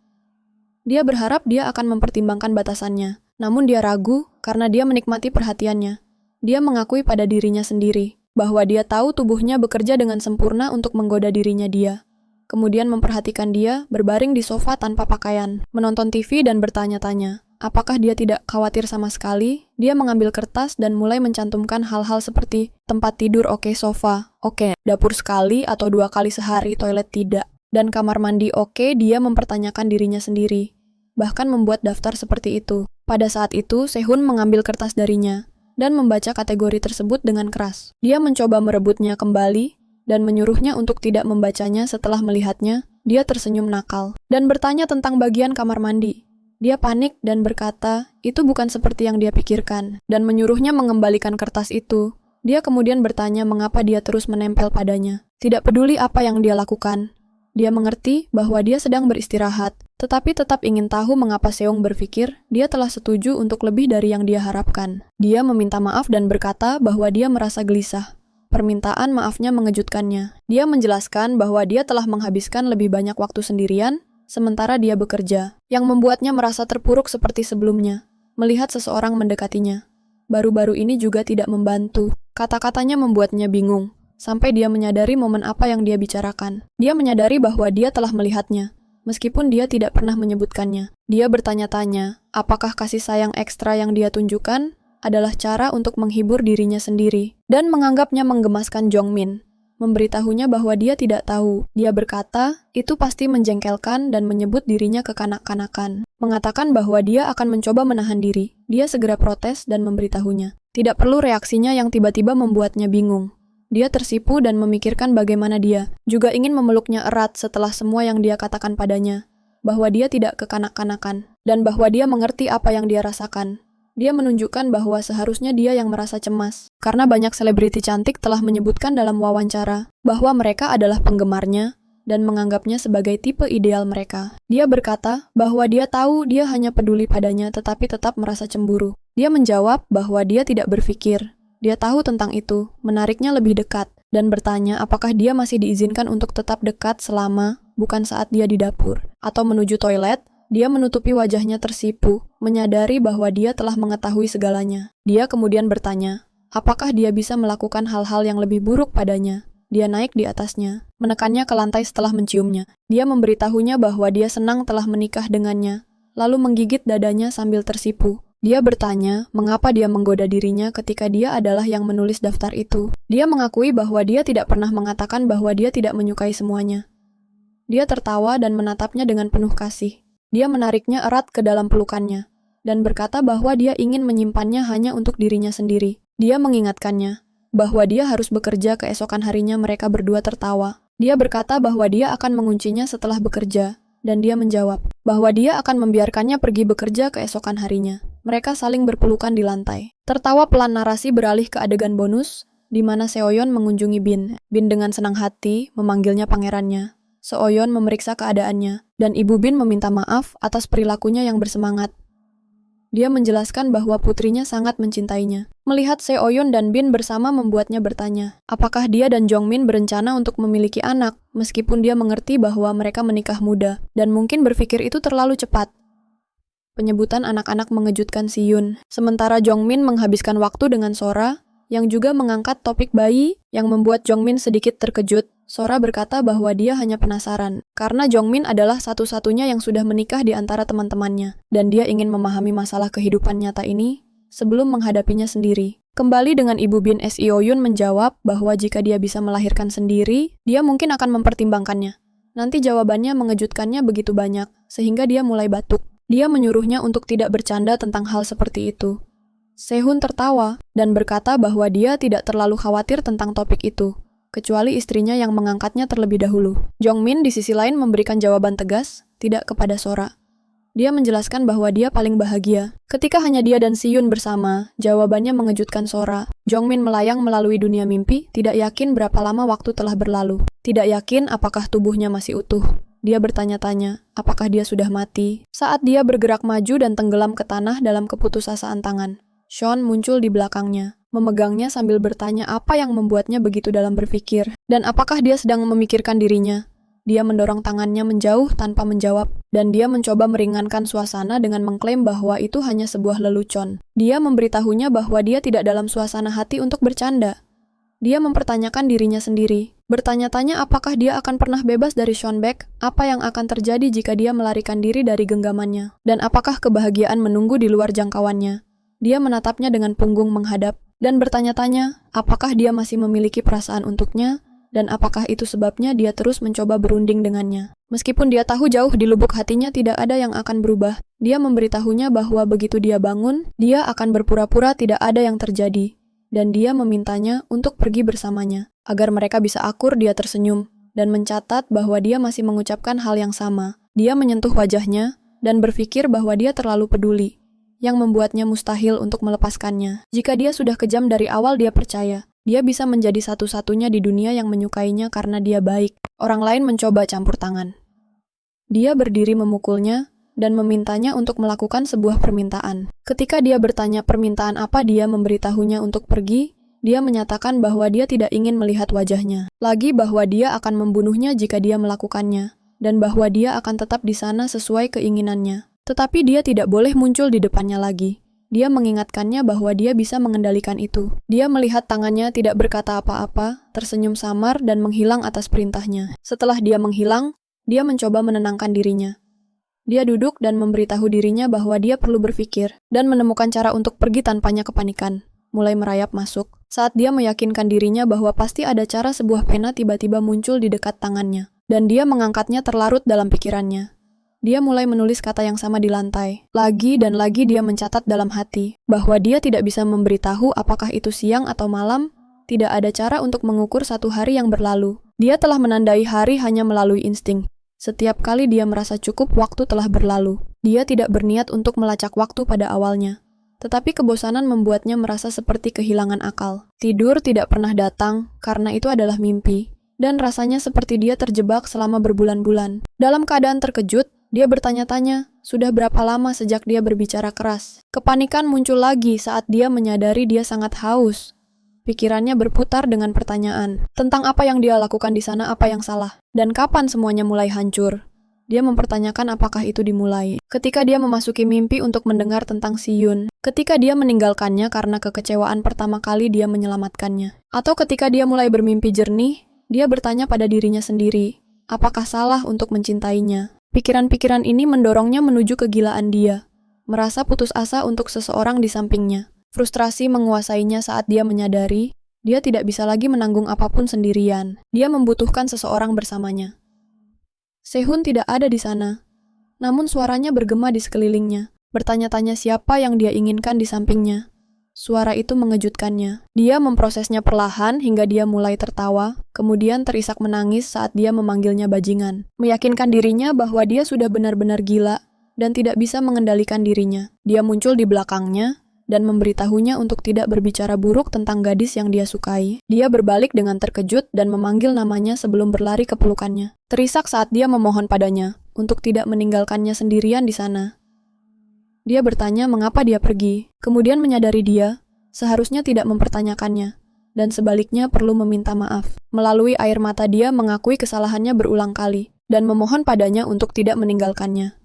Dia berharap dia akan mempertimbangkan batasannya, namun dia ragu karena dia menikmati perhatiannya. Dia mengakui pada dirinya sendiri bahwa dia tahu tubuhnya bekerja dengan sempurna untuk menggoda dirinya dia. Kemudian memperhatikan dia berbaring di sofa tanpa pakaian, menonton TV dan bertanya-tanya. Apakah dia tidak khawatir sama sekali? Dia mengambil kertas dan mulai mencantumkan hal-hal seperti tempat tidur oke, sofa oke, dapur sekali atau 2 kali sehari, toilet tidak, dan kamar mandi oke. Dia mempertanyakan dirinya sendiri, bahkan membuat daftar seperti itu. Pada saat itu, Sehun mengambil kertas darinya, dan membaca kategori tersebut dengan keras. Dia mencoba merebutnya kembali dan menyuruhnya untuk tidak membacanya. Setelah melihatnya, dia tersenyum nakal dan bertanya tentang bagian kamar mandi. Dia panik dan berkata, itu bukan seperti yang dia pikirkan, dan menyuruhnya mengembalikan kertas itu. Dia kemudian bertanya mengapa dia terus menempel padanya. Tidak peduli apa yang dia lakukan. Dia mengerti bahwa dia sedang beristirahat, tetapi tetap ingin tahu mengapa Seong berpikir dia telah setuju untuk lebih dari yang dia harapkan. Dia meminta maaf dan berkata bahwa dia merasa gelisah. Permintaan maafnya mengejutkannya. Dia menjelaskan bahwa dia telah menghabiskan lebih banyak waktu sendirian, sementara dia bekerja, yang membuatnya merasa terpuruk seperti sebelumnya, melihat seseorang mendekatinya. Baru-baru ini juga tidak membantu. Kata-katanya membuatnya bingung, sampai dia menyadari momen apa yang dia bicarakan. Dia menyadari bahwa dia telah melihatnya, meskipun dia tidak pernah menyebutkannya. Dia bertanya-tanya, apakah kasih sayang ekstra yang dia tunjukkan adalah cara untuk menghibur dirinya sendiri, dan menganggapnya menggemaskan Jongmin. Memberitahunya bahwa dia tidak tahu. Dia berkata, itu pasti menjengkelkan dan menyebut dirinya kekanak-kanakan. Mengatakan bahwa dia akan mencoba menahan diri. Dia segera protes dan memberitahunya. Tidak perlu reaksinya yang tiba-tiba membuatnya bingung. Dia tersipu dan memikirkan bagaimana dia juga ingin memeluknya erat setelah semua yang dia katakan padanya. Bahwa dia tidak kekanak-kanakan, dan bahwa dia mengerti apa yang dia rasakan. Dia menunjukkan bahwa seharusnya dia yang merasa cemas, karena banyak selebriti cantik telah menyebutkan dalam wawancara bahwa mereka adalah penggemarnya dan menganggapnya sebagai tipe ideal mereka. Dia berkata bahwa dia tahu dia hanya peduli padanya tetapi tetap merasa cemburu. Dia menjawab bahwa dia tidak berpikir. Dia tahu tentang itu, menariknya lebih dekat, dan bertanya apakah dia masih diizinkan untuk tetap dekat selama bukan saat dia di dapur, atau menuju toilet. Dia menutupi wajahnya tersipu, menyadari bahwa dia telah mengetahui segalanya. Dia kemudian bertanya, apakah dia bisa melakukan hal-hal yang lebih buruk padanya? Dia naik di atasnya, menekannya ke lantai setelah menciumnya. Dia memberitahunya bahwa dia senang telah menikah dengannya, lalu menggigit dadanya sambil tersipu. Dia bertanya mengapa dia menggoda dirinya ketika dia adalah yang menulis daftar itu. Dia mengakui bahwa dia tidak pernah mengatakan bahwa dia tidak menyukai semuanya. Dia tertawa dan menatapnya dengan penuh kasih. Dia menariknya erat ke dalam pelukannya, dan berkata bahwa dia ingin menyimpannya hanya untuk dirinya sendiri. Dia mengingatkannya bahwa dia harus bekerja keesokan harinya. Mereka berdua tertawa. Dia berkata bahwa dia akan menguncinya setelah bekerja, dan dia menjawab bahwa dia akan membiarkannya pergi bekerja keesokan harinya. Mereka saling berpelukan di lantai. Tertawa pelan narasi beralih ke adegan bonus, di mana Seoyeon mengunjungi Bin. Bin dengan senang hati memanggilnya pangerannya. Seoyeon memeriksa keadaannya, dan Ibu Bin meminta maaf atas perilakunya yang bersemangat. Dia menjelaskan bahwa putrinya sangat mencintainya. Melihat Seoyeon dan Bin bersama membuatnya bertanya, apakah dia dan Jongmin berencana untuk memiliki anak, meskipun dia mengerti bahwa mereka menikah muda, dan mungkin berpikir itu terlalu cepat. Penyebutan anak-anak mengejutkan Si Yun, sementara Jongmin menghabiskan waktu dengan Sora, yang juga mengangkat topik bayi, yang membuat Jongmin sedikit terkejut. Sora berkata bahwa dia hanya penasaran, karena Jongmin adalah satu-satunya yang sudah menikah di antara teman-temannya, dan dia ingin memahami masalah kehidupan nyata ini sebelum menghadapinya sendiri. Kembali dengan Ibu Bin, Seoyeon menjawab bahwa jika dia bisa melahirkan sendiri, dia mungkin akan mempertimbangkannya. Nanti jawabannya mengejutkannya begitu banyak, sehingga dia mulai batuk. Dia menyuruhnya untuk tidak bercanda tentang hal seperti itu. Sehun tertawa dan berkata bahwa dia tidak terlalu khawatir tentang topik itu, kecuali istrinya yang mengangkatnya terlebih dahulu. Jongmin di sisi lain memberikan jawaban tegas, tidak kepada Sora. Dia menjelaskan bahwa dia paling bahagia. Ketika hanya dia dan Si Yun bersama, jawabannya mengejutkan Sora. Jongmin melayang melalui dunia mimpi, tidak yakin berapa lama waktu telah berlalu. Tidak yakin apakah tubuhnya masih utuh. Dia bertanya-tanya, apakah dia sudah mati? Saat dia bergerak maju dan tenggelam ke tanah dalam keputusasaan tangan, Sean muncul di belakangnya, memegangnya sambil bertanya apa yang membuatnya begitu dalam berpikir, dan apakah dia sedang memikirkan dirinya. Dia mendorong tangannya menjauh tanpa menjawab, dan dia mencoba meringankan suasana dengan mengklaim bahwa itu hanya sebuah lelucon. Dia memberitahunya bahwa dia tidak dalam suasana hati untuk bercanda. Dia mempertanyakan dirinya sendiri, bertanya-tanya apakah dia akan pernah bebas dari Seonbaek, apa yang akan terjadi jika dia melarikan diri dari genggamannya, dan apakah kebahagiaan menunggu di luar jangkauannya. Dia menatapnya dengan punggung menghadap, dan bertanya-tanya apakah dia masih memiliki perasaan untuknya, Dan apakah itu sebabnya dia terus mencoba berunding dengannya? Meskipun dia tahu jauh di lubuk hatinya tidak ada yang akan berubah, dia memberitahunya bahwa begitu dia bangun, dia akan berpura-pura tidak ada yang terjadi. Dan dia memintanya untuk pergi bersamanya. Agar mereka bisa akur, dia tersenyum dan mencatat bahwa dia masih mengucapkan hal yang sama. Dia menyentuh wajahnya dan berpikir bahwa dia terlalu peduli, yang membuatnya mustahil untuk melepaskannya. Jika dia sudah kejam dari awal, dia percaya dia bisa menjadi satu-satunya di dunia yang menyukainya karena dia baik. Orang lain mencoba campur tangan. Dia berdiri memukulnya dan memintanya untuk melakukan sebuah permintaan. Ketika dia bertanya permintaan apa, dia memberitahunya untuk pergi. Dia menyatakan bahwa dia tidak ingin melihat wajahnya. Lagi bahwa dia akan membunuhnya jika dia melakukannya. Dan bahwa dia akan tetap di sana sesuai keinginannya. Tetapi dia tidak boleh muncul di depannya lagi. Dia mengingatkannya bahwa dia bisa mengendalikan itu. Dia melihat tangannya tidak berkata apa-apa, tersenyum samar dan menghilang atas perintahnya. Setelah dia menghilang, dia mencoba menenangkan dirinya. Dia duduk dan memberitahu dirinya bahwa dia perlu berpikir dan menemukan cara untuk pergi tanpanya kepanikan. Mulai merayap masuk. Saat dia meyakinkan dirinya bahwa pasti ada cara, sebuah pena tiba-tiba muncul di dekat tangannya. Dan dia mengangkatnya terlarut dalam pikirannya. Dia mulai menulis kata yang sama di lantai. Lagi dan lagi dia mencatat dalam hati bahwa dia tidak bisa memberitahu apakah itu siang atau malam. Tidak ada cara untuk mengukur satu hari yang berlalu. Dia telah menandai hari hanya melalui insting. Setiap kali dia merasa cukup, waktu telah berlalu. Dia tidak berniat untuk melacak waktu pada awalnya. Tetapi kebosanan membuatnya merasa seperti kehilangan akal. Tidur tidak pernah datang karena itu adalah mimpi. Dan rasanya seperti dia terjebak selama berbulan-bulan. Dalam keadaan terkejut, dia bertanya-tanya, sudah berapa lama sejak dia berbicara keras. Kepanikan muncul lagi saat dia menyadari dia sangat haus. Pikirannya berputar dengan pertanyaan tentang apa yang dia lakukan di sana, apa yang salah, dan kapan semuanya mulai hancur. Dia mempertanyakan apakah itu dimulai ketika dia memasuki mimpi untuk mendengar tentang si Yun, ketika dia meninggalkannya karena kekecewaan pertama kali dia menyelamatkannya, atau ketika dia mulai bermimpi jernih. Dia bertanya pada dirinya sendiri, apakah salah untuk mencintainya? Pikiran-pikiran ini mendorongnya menuju kegilaan dia, merasa putus asa untuk seseorang di sampingnya. Frustrasi menguasainya saat dia menyadari, dia tidak bisa lagi menanggung apapun sendirian. Dia membutuhkan seseorang bersamanya. Sehun tidak ada di sana, namun suaranya bergema di sekelilingnya, bertanya-tanya siapa yang dia inginkan di sampingnya. Suara itu mengejutkannya. Dia memprosesnya perlahan hingga dia mulai tertawa, kemudian terisak menangis saat dia memanggilnya bajingan. Meyakinkan dirinya bahwa dia sudah benar-benar gila dan tidak bisa mengendalikan dirinya. Dia muncul di belakangnya dan memberitahunya untuk tidak berbicara buruk tentang gadis yang dia sukai. Dia berbalik dengan terkejut dan memanggil namanya sebelum berlari ke pelukannya. Terisak saat dia memohon padanya untuk tidak meninggalkannya sendirian di sana. Dia bertanya mengapa dia pergi, kemudian menyadari dia seharusnya tidak mempertanyakannya, dan sebaliknya perlu meminta maaf. Melalui air mata dia mengakui kesalahannya berulang kali, dan memohon padanya untuk tidak meninggalkannya.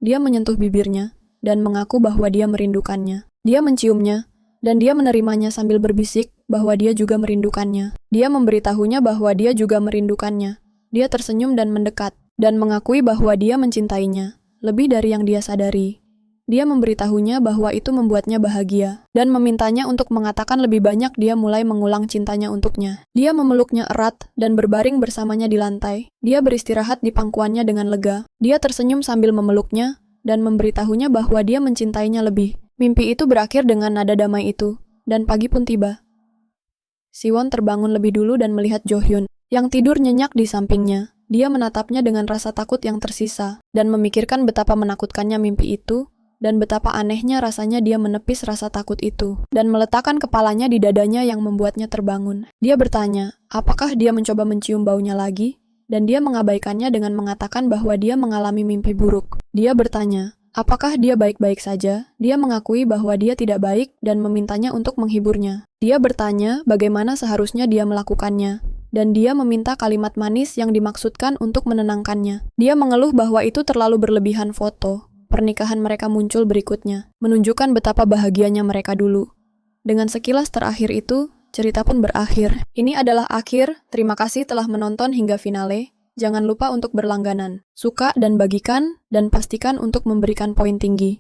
Dia menyentuh bibirnya, dan mengaku bahwa dia merindukannya. Dia menciumnya, dan dia menerimanya sambil berbisik bahwa dia juga merindukannya. Dia memberitahunya bahwa dia juga merindukannya. Dia tersenyum dan mendekat, dan mengakui bahwa dia mencintainya, lebih dari yang dia sadari. Dia memberitahunya bahwa itu membuatnya bahagia, dan memintanya untuk mengatakan lebih banyak. Dia mulai mengulang cintanya untuknya. Dia memeluknya erat, dan berbaring bersamanya di lantai. Dia beristirahat di pangkuannya dengan lega. Dia tersenyum sambil memeluknya, dan memberitahunya bahwa dia mencintainya lebih. Mimpi itu berakhir dengan nada damai itu, dan pagi pun tiba. Siwon terbangun lebih dulu dan melihat Jo Hyun, yang tidur nyenyak di sampingnya. Dia menatapnya dengan rasa takut yang tersisa, dan memikirkan betapa menakutkannya mimpi itu, dan betapa anehnya rasanya dia menepis rasa takut itu, dan meletakkan kepalanya di dadanya yang membuatnya terbangun. Dia bertanya, apakah dia mencoba mencium baunya lagi? Dan dia mengabaikannya dengan mengatakan bahwa dia mengalami mimpi buruk. Dia bertanya, apakah dia baik-baik saja? Dia mengakui bahwa dia tidak baik dan memintanya untuk menghiburnya. Dia bertanya bagaimana seharusnya dia melakukannya, dan dia meminta kalimat manis yang dimaksudkan untuk menenangkannya. Dia mengeluh bahwa itu terlalu berlebihan. Foto pernikahan mereka muncul berikutnya, menunjukkan betapa bahagianya mereka dulu. Dengan sekilas terakhir itu, cerita pun berakhir. Ini adalah akhir, terima kasih telah menonton hingga finale. Jangan lupa untuk berlangganan, suka dan bagikan, dan pastikan untuk memberikan poin tinggi.